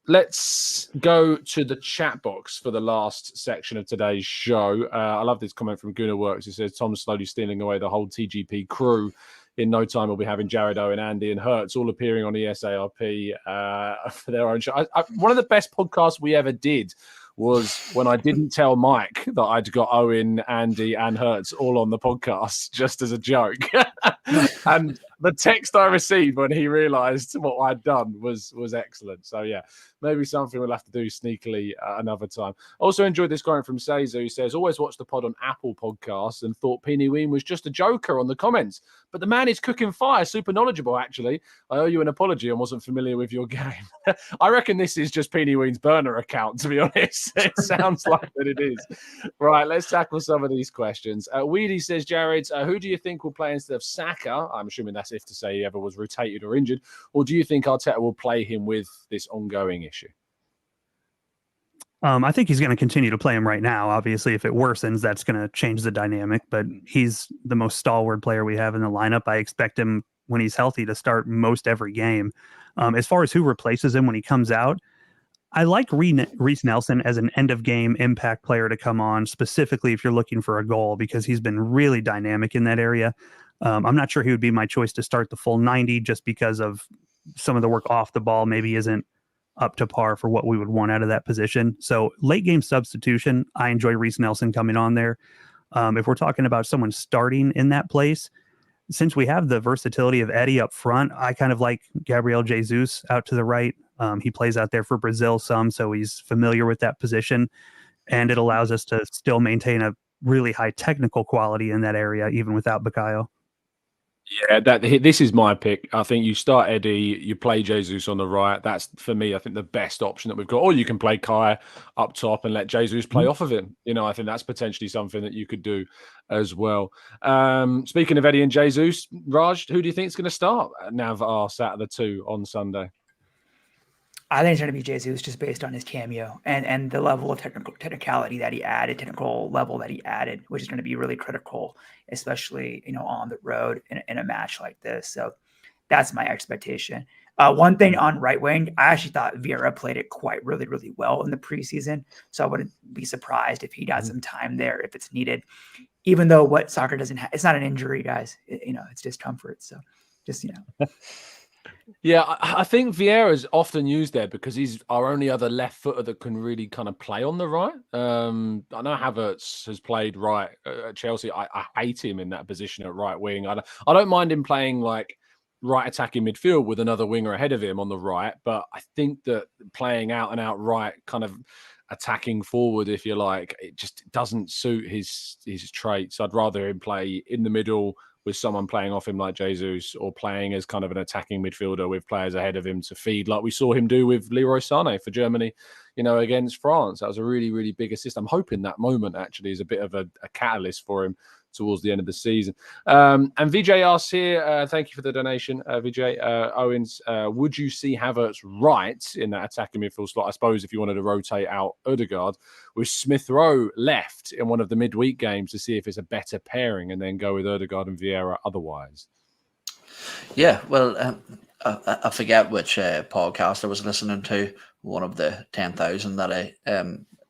Let's go to the chat box for the last section of today's show. I love this comment from Gooner Works. It says, Tom's slowly stealing away the whole TGP crew. In no time, we'll be having Jared, Owen, Andy, and Hertz all appearing on ESARP for their own show. One of the best podcasts we ever did was when I didn't tell Mike that I'd got Owen, Andy, and Hertz all on the podcast, just as a joke. And the text I received when he realised what I'd done was excellent. So, yeah, maybe something we'll have to do sneakily another time. Also enjoyed this comment from Seizu, who says, always watched the pod on Apple Podcasts and thought Eoin was just a joker on the comments. But the man is cooking fire, super knowledgeable, actually. I owe you an apology. I wasn't familiar with your game. I reckon this is just Eoin's burner account, to be honest. It sounds like that it is. Right, let's tackle some of these questions. Weedy says, Jared, who do you think will play instead of Saka? I'm assuming that's if to say he ever was rotated or injured. Or do you think Arteta will play him with this ongoing issue? I think he's going to continue to play him right now. Obviously, if it worsens, that's going to change the dynamic. But he's the most stalwart player we have in the lineup. I expect him, when he's healthy, to start most every game. As far as who replaces him when he comes out, I like Reece Nelson as an end-of-game impact player to come on, specifically if you're looking for a goal, because he's been really dynamic in that area. I'm not sure he would be my choice to start the full 90, just because of some of the work off the ball maybe isn't up to par for what we would want out of that position. So late game substitution, I enjoy Reece Nelson coming on there. If we're talking about someone starting in that place, since we have the versatility of Eddie up front, I kind of like Gabriel Jesus out to the right. He plays out there for Brazil some, so he's familiar with that position, and it allows us to still maintain a really high technical quality in that area, even without Bukayo. Yeah, this is my pick. I think you start Eddie, you play Jesus on the right. That's, for me, I think the best option that we've got. Or you can play Kai up top and let Jesus play off of him. I think that's potentially something that you could do as well. Speaking of Eddie and Jesus, Raj, who do you think is going to start now that are sat at the 2 on Sunday? I think it's going to be Jesus, just based on his cameo and the level of technicality that he added, technical level that he added, which is going to be really critical, especially on the road in a match like this. So That's my expectation. One thing on right wing, I actually thought Vieira played it quite really, really well in the preseason. So I wouldn't be surprised if he got some time there if it's needed. Even though what Soccer doesn't have, it's not an injury, guys. It's discomfort. So just, Yeah, I think Vieira is often used there because he's our only other left footer that can really kind of play on the right. I know Havertz has played right at Chelsea. I hate him in that position at right wing. I don't mind him playing like right attacking midfield with another winger ahead of him on the right, but I think that playing out and out right, kind of attacking forward, if you like, it just doesn't suit his traits. I'd rather him play in the middle with someone playing off him like Jesus, or playing as kind of an attacking midfielder with players ahead of him to feed, like we saw him do with Leroy Sané for Germany, against France. That was a really, really big assist. I'm hoping that moment actually is a bit of a catalyst for him towards the end of the season. And Vijay asks here, thank you for the donation, Vijay. Owens, would you see Havertz right in that attacking midfield slot? I suppose if you wanted to rotate out Odegaard with Smith Rowe left in one of the midweek games to see if it's a better pairing, and then go with Odegaard and Vieira otherwise. Yeah, well, I forget which podcast I was listening to, one of the 10,000 that I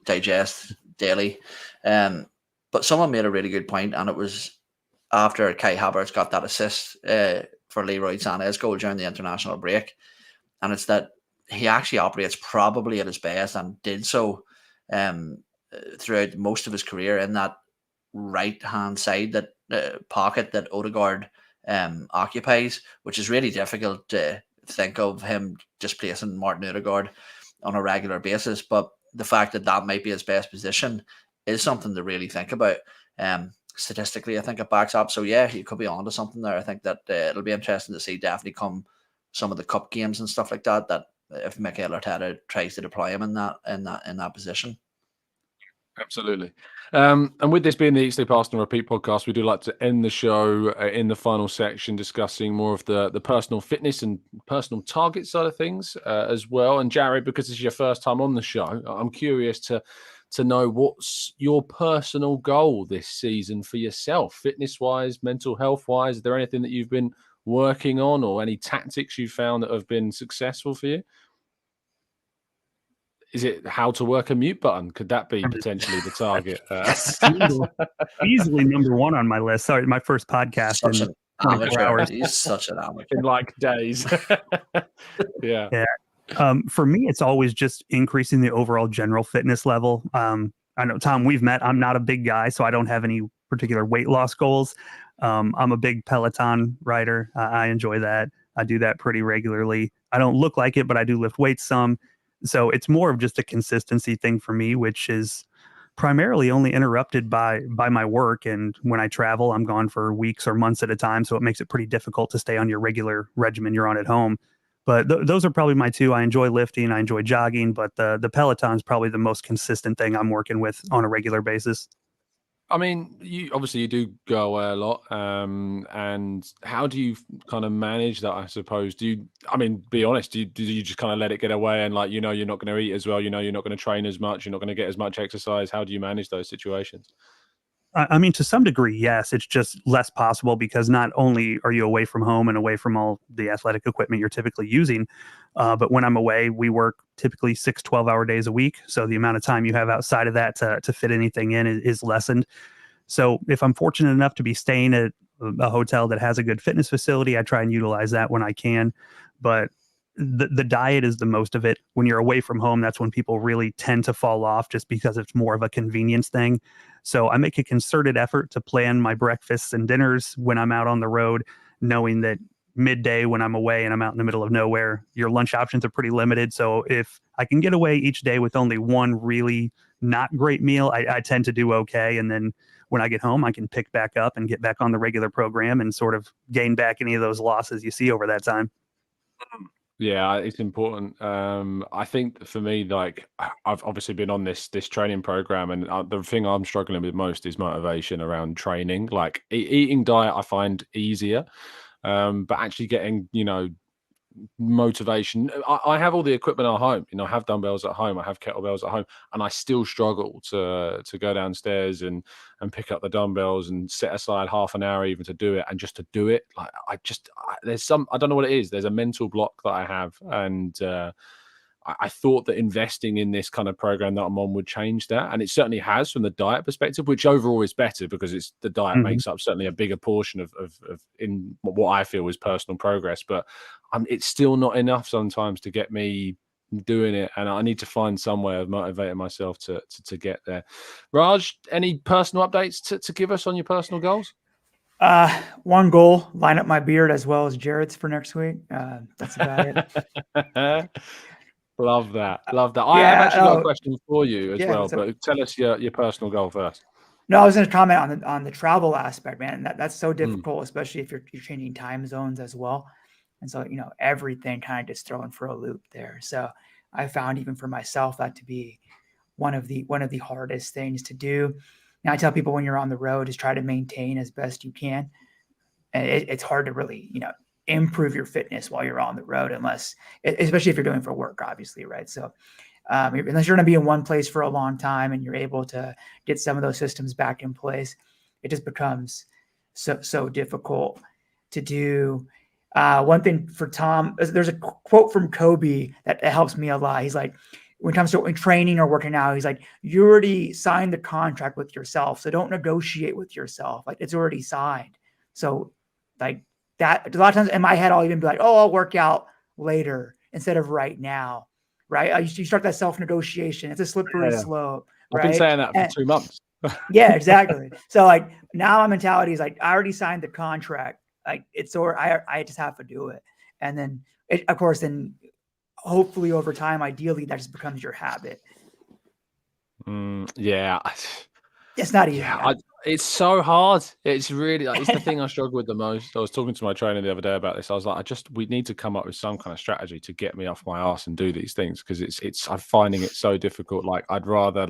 digest daily. But someone made a really good point, and it was after Kai Havertz got that assist for Leroy Sané's goal during the international break. And it's that he actually operates probably at his best, and did so throughout most of his career in that right-hand side, that pocket that Odegaard occupies, which is really difficult to think of him just placing Martin Odegaard on a regular basis. But the fact that might be his best position is something to really think about. Statistically, I think it backs up. So yeah, you could be onto something there. I think that it'll be interesting to see definitely come some of the cup games and stuff like that. That if Mikel Arteta tries to deploy him in that position. Absolutely. And with this being the Eat Sleep Arsenal Repeat podcast, we do like to end the show in the final section discussing more of the personal fitness and personal target side of things as well. And Jared, because this is your first time on the show, I'm curious to know what's your personal goal this season for yourself, fitness-wise, mental health-wise. Is there anything that you've been working on, or any tactics you've found that have been successful for you? Is it how to work a mute button? Could that be potentially the target? Easily number one on my list. Sorry, my first podcast. Such an amateur. He's such an amateur. In like days. Yeah. For me, it's always just increasing the overall general fitness level. I know, Tom, we've met. I'm not a big guy, so I don't have any particular weight loss goals. I'm a big Peloton rider. I enjoy that. I do that pretty regularly. I don't look like it, but I do lift weights some. So it's more of just a consistency thing for me, which is primarily only interrupted by my work. And when I travel, I'm gone for weeks or months at a time. So it makes it pretty difficult to stay on your regular regimen you're on at home. But those are probably my two. I enjoy lifting, I enjoy jogging, but the Peloton is probably the most consistent thing I'm working with on a regular basis. I mean, you do go away a lot, and how do you kind of manage that? I suppose. Be honest. Do you just kind of let it get away, and you're not going to eat as well, you're not going to train as much, you're not going to get as much exercise? How do you manage those situations? I mean, to some degree, yes. It's just less possible because not only are you away from home and away from all the athletic equipment you're typically using, but when I'm away, we work typically 6 12-hour days a week. So the amount of time you have outside of that to fit anything in is lessened. So if I'm fortunate enough to be staying at a hotel that has a good fitness facility, I try and utilize that when I can. But the diet is the most of it. When you're away from home, that's when people really tend to fall off, just because it's more of a convenience thing. So I make a concerted effort to plan my breakfasts and dinners when I'm out on the road, knowing that midday when I'm away and I'm out in the middle of nowhere, your lunch options are pretty limited. So if I can get away each day with only one really not great meal, I tend to do okay. And then when I get home, I can pick back up and get back on the regular program and sort of gain back any of those losses you see over that time. Yeah, it's important. I think for me, I've obviously been on this training program, and the thing I'm struggling with most is motivation around training. Eating diet, I find easier, but actually getting motivation. I have all the equipment at home. I have dumbbells at home. I have kettlebells at home, and I still struggle to go downstairs and pick up the dumbbells and set aside half an hour even to do it, and just to do it. Like I don't know what it is. There's a mental block that I have, and I thought that investing in this kind of program that I'm on would change that, and it certainly has from the diet perspective, which overall is better because the diet makes up certainly a bigger portion of in what I feel is personal progress. But it's still not enough sometimes to get me doing it, and I need to find some way of motivating myself to get there. Raj, any personal updates to give us on your personal goals? One goal: line up my beard as well as Jared's for next week. That's about it. Love that. I have actually got a question for you as well, but tell us your personal goal first. No, I was going to comment on the travel aspect, man. That's so difficult, especially if you're changing time zones as well. And so, everything kind of gets thrown for a loop there. So I found even for myself that to be one of the hardest things to do. Now I tell people when you're on the road is try to maintain as best you can. And it's hard to really, improve your fitness while you're on the road, especially if you're doing for work, obviously. Right. So unless you're going to be in one place for a long time and you're able to get some of those systems back in place, it just becomes so difficult to do. One thing for Tom, there's a quote from Kobe that helps me a lot. He's like, when it comes to training or working out, he's like, you already signed the contract with yourself. So don't negotiate with yourself. Like it's already signed. So like that, a lot of times in my head, I'll even be like, oh, I'll work out later instead of right now. Right. You start that self-negotiation. It's a slippery slope. Right? I've been saying that for 2 months. Yeah, exactly. So like now my mentality is like, I already signed the contract. Like I just have to do it. And then of course, then hopefully over time, ideally that just becomes your habit. Yeah. It's not easy. Yeah, it's so hard. It's really it's the thing I struggle with the most. I was talking to my trainer the other day about this. I was like, we need to come up with some kind of strategy to get me off my ass and do these things because I'm finding it so difficult. Like I'd rather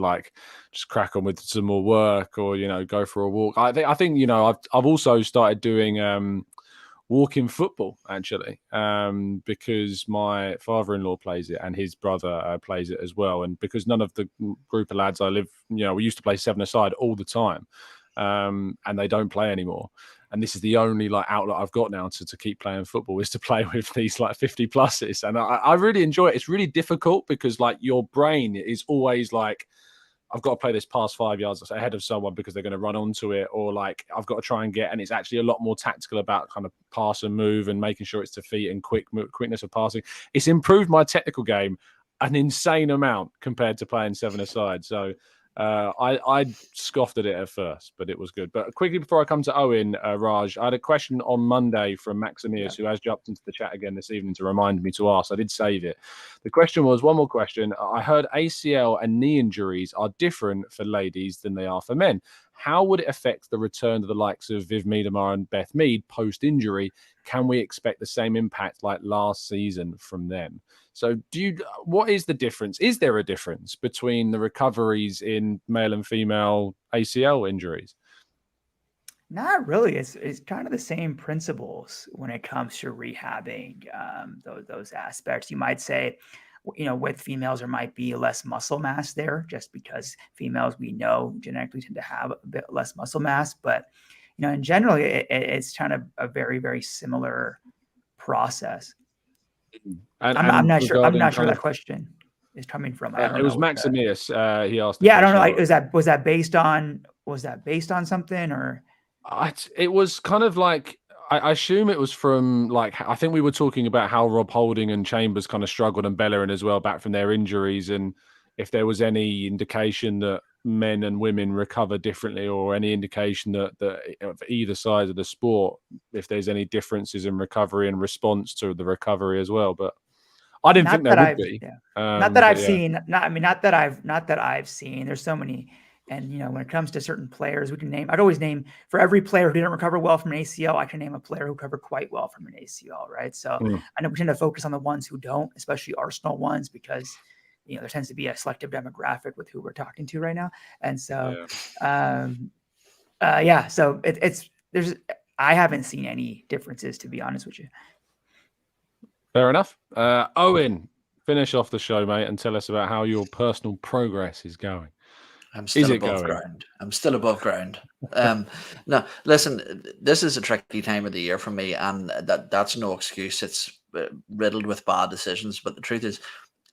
just crack on with some more work or go for a walk. I think I've also started doing walking football actually because my father-in-law plays it and his brother plays it as well, and because none of the group of lads I live we used to play 7-a-side all the time and they don't play anymore, and this is the only outlet I've got now to keep playing football is to play with these 50 pluses, and I really enjoy it. It's really difficult because your brain is always I've got to play this past 5 yards ahead of someone because they're going to run onto it, or I've got to try and get, and it's actually a lot more tactical about kind of pass and move and making sure it's to feet and quickness of passing. It's improved my technical game an insane amount compared to playing 7-a-side. So I scoffed at it at first, but it was good. But quickly before I come to Owen, Raj, I had a question on Monday from Maximius, who has jumped into the chat again this evening to remind me to ask. I did save it. The question was, one more question. I heard ACL and knee injuries are different for ladies than they are for men. How would it affect the return of the likes of Viv Miedema and Beth Mead post-injury? Can we expect the same impact like last season from them? So what is the difference? Is there a difference between the recoveries in male and female ACL injuries? Not really. It's kind of the same principles when it comes to rehabbing those aspects. You might say, with females, there might be less muscle mass there just because females, we know, genetically tend to have a bit less muscle mass. But, in general, it's kind of a very, very similar process. I'm not sure. I'm not sure that question is coming from. I don't know. It was Maximius. He asked. Yeah, I don't know. Was that based on something or? It was kind of I assume it was from I think we were talking about how Rob Holding and Chambers kind of struggled, and Bellerin as well, back from their injuries, and if there was any indication that men and women recover differently, or any indication that of either side of the sport, if there's any differences in recovery and response to the recovery as well. But I didn't think there would be. Yeah. Not that I've seen. Not that I've seen. There's so many. And, when it comes to certain players, I'd always name, for every player who didn't recover well from an ACL, I can name a player who recovered quite well from an ACL, right? So I know we tend to focus on the ones who don't, especially Arsenal ones, because, there tends to be a selective demographic with who we're talking to right now. And so, so I haven't seen any differences, to be honest with you. Fair enough. Owen, finish off the show, mate, and tell us about how your personal progress is going. I'm still Is it above going? ground. I'm still above ground. No, listen, this is a tricky time of the year for me, and that's no excuse. It's riddled with bad decisions. But the truth is,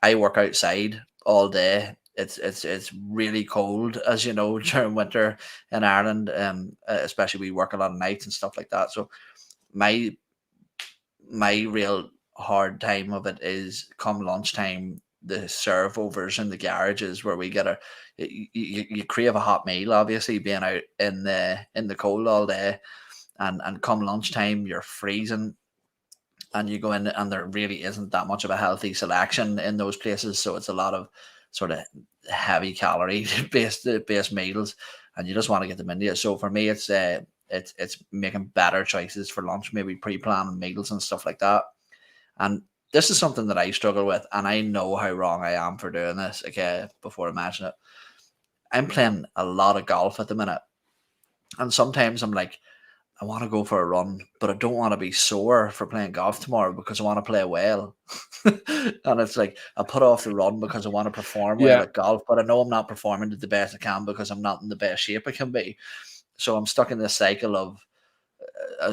I work outside all day. It's really cold, as you know, during winter in Ireland. Especially we work a lot of nights and stuff like that. So my real hard time of it is come lunchtime, the serve overs in the garages where we get you crave a hot meal, obviously being out in the cold all day, and come lunchtime you're freezing, and you go in and there really isn't that much of a healthy selection in those places, so it's a lot of sort of heavy calorie based meals, and you just want to get them into it. So for me, it's making better choices for lunch, maybe pre-planning meals and stuff like that. And this is something that I struggle with, and I know how wrong I am for doing this. Okay, before I mention it, I'm playing a lot of golf at the minute, and sometimes I'm like, I want to go for a run, but I don't want to be sore for playing golf tomorrow because I want to play well. And it's like I put off the run because I want to perform well Yeah. at golf, but I know I'm not performing to the best I can because I'm not in the best shape I can be. So I'm stuck in this cycle of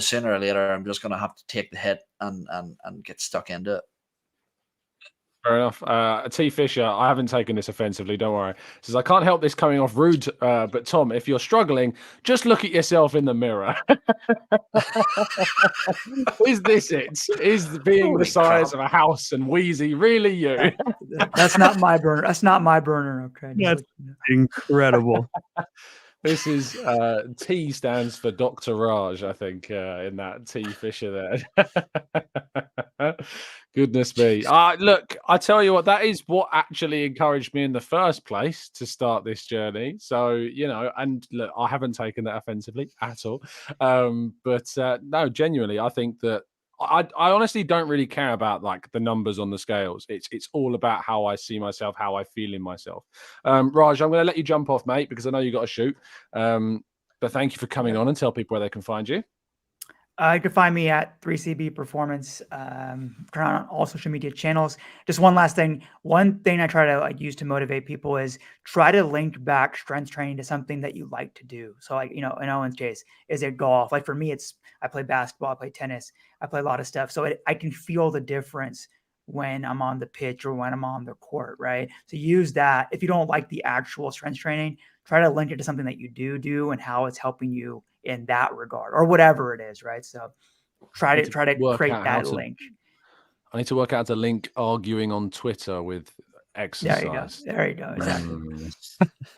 sooner or later I'm just going to have to take the hit and get stuck into it. Fair enough. T. Fisher, I haven't taken this offensively, don't worry. Says, I can't help this coming off rude, but Tom, if you're struggling, just look at yourself in the mirror. Is this it? Is being Holy the size crap. of a house and wheezy really you? That's not my burner. That's not my burner. Okay. That's incredible. This is T stands for Dr. Raj, I think, in that T Fisher there. Goodness me. Look, I tell you what, that is what actually encouraged me in the first place to start this journey. So, and look, I haven't taken that offensively at all. But no, genuinely, I think that I honestly don't really care about like the numbers on the scales. It's all about how I see myself, how I feel in myself. Raj, I'm going to let you jump off, mate, because I know you got to shoot. But thank you for coming on and tell people where they can find you. You can find me at 3CB Performance, on all social media channels. Just one last thing. One thing I try to use to motivate people is try to link back strength training to something that you like to do. So in Owen's case, is it golf? Like for me, I play basketball, I play tennis, I play a lot of stuff. So I can feel the difference when I'm on the pitch or when I'm on the court, right? So use that. If you don't like the actual strength training, try to link it to something that you do and how it's helping you in that regard or whatever it is, right? So try to create that link. I need to work out how to link arguing on Twitter with exercise. There you go. Exactly.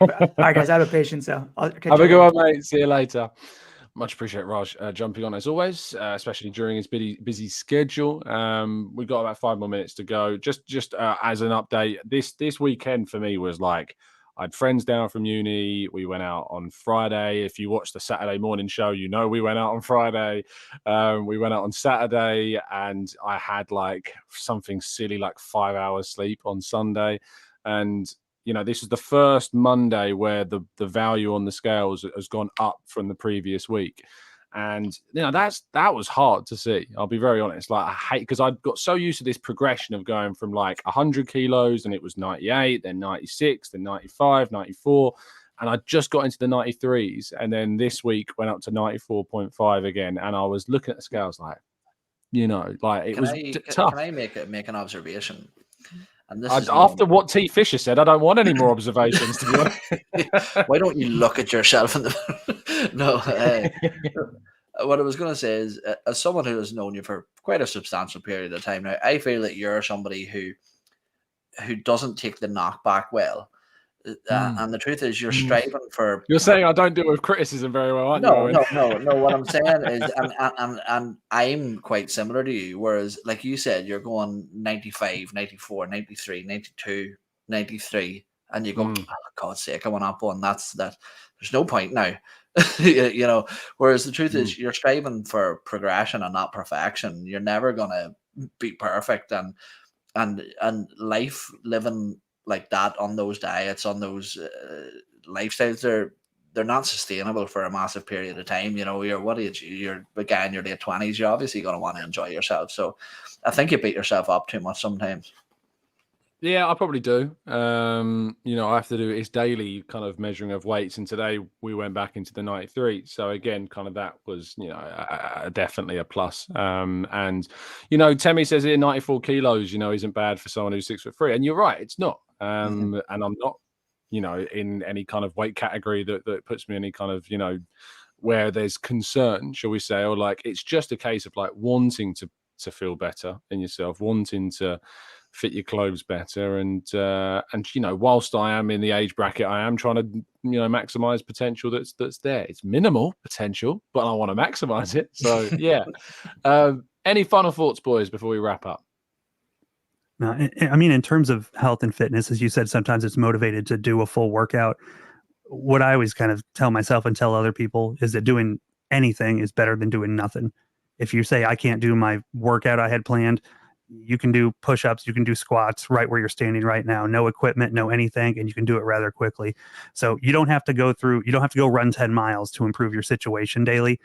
All right, guys, I have a patience, so I'll catch have you a good later. one, mate. See you later. Much appreciate Raj jumping on as always, especially during his busy schedule. We've got about 5 more minutes to go. Just as an update, this weekend for me was like, I had friends down from uni. We went out on Friday. If you watch the Saturday morning show, we went out on Friday. We went out on Saturday, and I had like something silly like 5 hours sleep on Sunday. And this is the first Monday where the value on the scales has gone up from the previous week. And that was hard to see. I'll be very honest. Like I hate, because I got so used to this progression of going from like 100 kilos, and it was 98, then 96, then 95, 94, and I just got into the 93s, and then this week went up to 94.5 again. And I was looking at the scales like, it was tough. Can I make an observation? And this after what T. Fisher said, I don't want any more observations, to be honest. Why don't you look at yourself in the no? What I was going to say is, as someone who has known you for quite a substantial period of time now, I feel that you're somebody who doesn't take the knockback well. And the truth is, you're striving for. You're saying I don't deal with criticism very well, aren't you? No. What I'm saying is, and I'm quite similar to you. Whereas, like you said, you're going 95, 94, 93, 92, 93, and you go, oh, God's sake, I want up one. That's that. There's no point now. Whereas the truth is, you're striving for progression and not perfection. You're never gonna be perfect, and life living like that on those diets, on those lifestyles, they're not sustainable for a massive period of time. You're what age? You're a guy in your late 20s. You're obviously going to want to enjoy yourself. So I think you beat yourself up too much sometimes. Yeah, I probably do. I have to do it's daily kind of measuring of weights, and today we went back into the 93. So again, kind of that was definitely a plus. And Temi says here 94 kilos, isn't bad for someone who's 6'3", and you're right, it's not. And I'm not, in any kind of weight category that puts me in any kind of where there's concern, shall we say, or like it's just a case of like wanting to feel better in yourself, wanting to fit your clothes better, and whilst I am in the age bracket I am trying to maximize potential that's there. It's minimal potential, but I want to maximize it. So yeah. Any final thoughts, boys, before we wrap up? No, I mean, in terms of health and fitness, as you said, sometimes it's motivated to do a full workout. What I always kind of tell myself and tell other people is that doing anything is better than doing nothing. If you say I can't do my workout I had planned, you can do push-ups, you can do squats right where you're standing right now, no equipment, no anything, and you can do it rather quickly. So you don't have to go run 10 miles to improve your situation daily.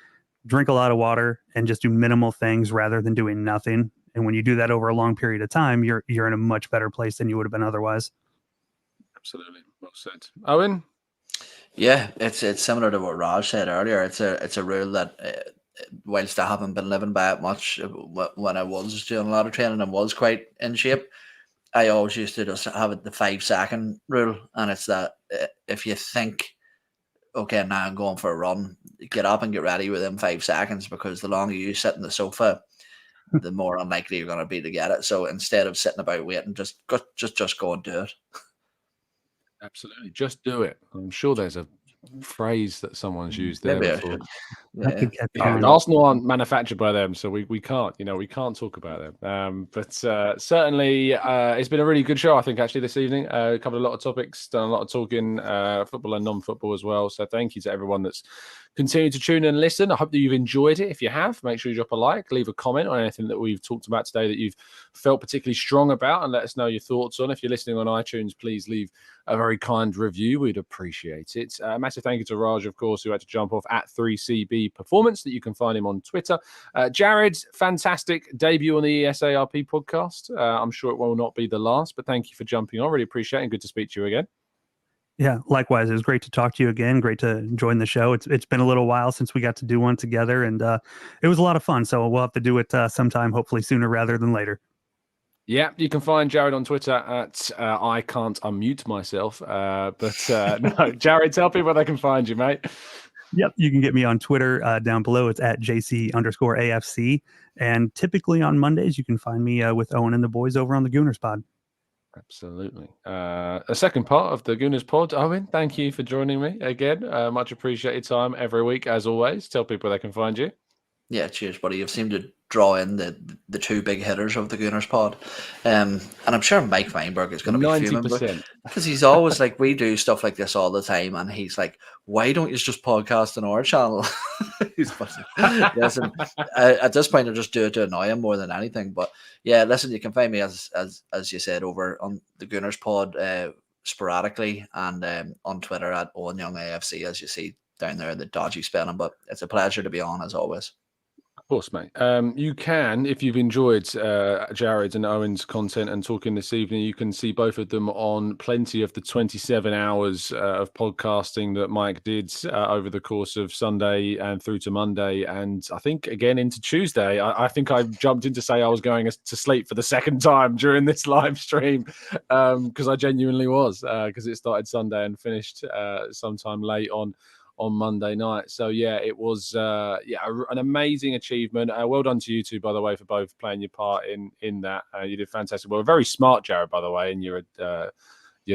Drink a lot of water and just do minimal things rather than doing nothing. And when you do that over a long period of time, you're in a much better place than you would have been otherwise. Absolutely. Well said. Owen? Yeah, it's similar to what Raj said earlier. It's a rule that whilst I haven't been living by it much, when I was doing a lot of training and was quite in shape, I always used to just have it the 5-second rule. And it's that if you think, okay, now I'm going for a run, get up and get ready within 5 seconds, because the longer you sit in the sofa, the more unlikely you're going to be to get it. So instead of sitting about waiting, just go and do it. Absolutely. Just do it. I'm sure there's a phrase that someone's used there before. Arsenal aren't manufactured by them, so we can't, we can't talk about them. But certainly it's been a really good show, I think, actually, this evening. Covered a lot of topics, done a lot of talking, football and non-football as well. So thank you to everyone that's continued to tune in and listen. I hope that you've enjoyed it. If you have, make sure you drop a like, leave a comment on anything that we've talked about today that you've felt particularly strong about, and let us know your thoughts on. If you're listening on iTunes, please leave a very kind review. We'd appreciate it. Massive thank you to Raj, of course, who had to jump off at 3CB Performance, that you can find him on Twitter. Jared, fantastic debut on the ESARP podcast. I'm sure it will not be the last, but thank you for jumping on. Really appreciate it, and good to speak to you again. Yeah, likewise. It was great to talk to you again. Great to join the show. It's been a little while since we got to do one together, and it was a lot of fun. So we'll have to do it sometime, hopefully sooner rather than later. Yeah, you can find Jared on Twitter at I can't unmute myself. No, Jared, tell people they can find you, mate. Yep, you can get me on Twitter down below. It's at JC_AFC. And typically on Mondays, you can find me with Owen and the boys over on the Gooners pod. Absolutely. A second part of the Gooners pod. Owen, thank you for joining me again. Much appreciated time every week, as always. Tell people they can find you. Yeah, cheers, buddy. You've seemed to draw in the two big hitters of the Gooners pod. And I'm sure Mike Weinberg is going to be 90%. Because he's always like, we do stuff like this all the time, and he's like, why don't you just podcast on our channel? Listen, at this point, I just do it to annoy him more than anything. But yeah, listen, you can find me, as you said, over on the Gooners pod sporadically, and on Twitter at Eoin Young AFC, as you see down there, the dodgy spelling. But it's a pleasure to be on, as always. Of course, mate. You can, if you've enjoyed Jared and Owen's content and talking this evening, you can see both of them on plenty of the 27 hours of podcasting that Mike did over the course of Sunday and through to Monday. And I think, again, into Tuesday. I think I jumped in to say I was going to sleep for the second time during this live stream, because I genuinely was, because it started Sunday and finished sometime late on Monday night. So yeah, it was an amazing achievement. Well done to you two, by the way, for both playing your part in that. You did fantastic. Well, very smart, Jared, by the way, in your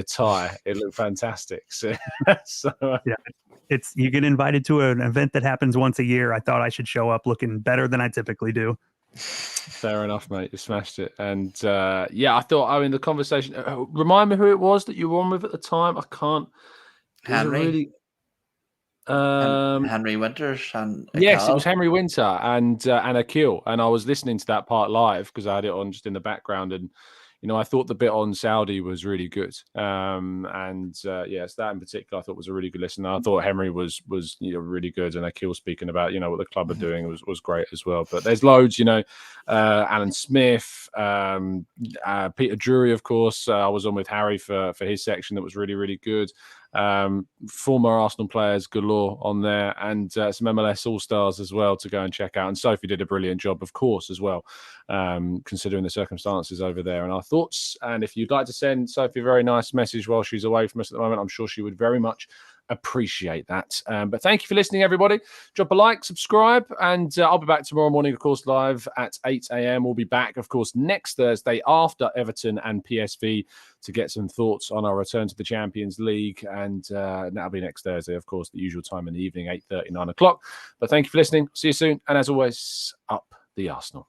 tie. It looked fantastic. So yeah, it's you get invited to an event that happens once a year. I thought I should show up looking better than I typically do. Fair enough, mate. You smashed it. And I thought, in the conversation, remind me who it was that you were on with at the time. I can't. Henry. Henry Winters and yes, it was Henry Winter and Akil, and I was listening to that part live because I had it on just in the background, and I thought the bit on Saudi was really good. Yes, that in particular I thought was a really good listen. I thought Henry was really good, and Akil speaking about what the club are doing was great as well. But there's loads, Alan Smith, Peter Drury, of course. I was on with Harry for his section that was really, really good. Former Arsenal players galore on there, and some MLS All-Stars as well to go and check out. And Sophie did a brilliant job, of course, as well, considering the circumstances over there and our thoughts. And if you'd like to send Sophie a very nice message while she's away from us at the moment, I'm sure she would very much appreciate that. But thank you for listening, everybody. Drop a like, subscribe, and I'll be back tomorrow morning, of course, live at 8 a.m. We'll be back, of course, next Thursday after Everton and PSV to get some thoughts on our return to the Champions League. And that'll be next Thursday, of course, the usual time in the evening, 8:30, 9 o'clock. But thank you for listening. See you soon. And as always, up the Arsenal.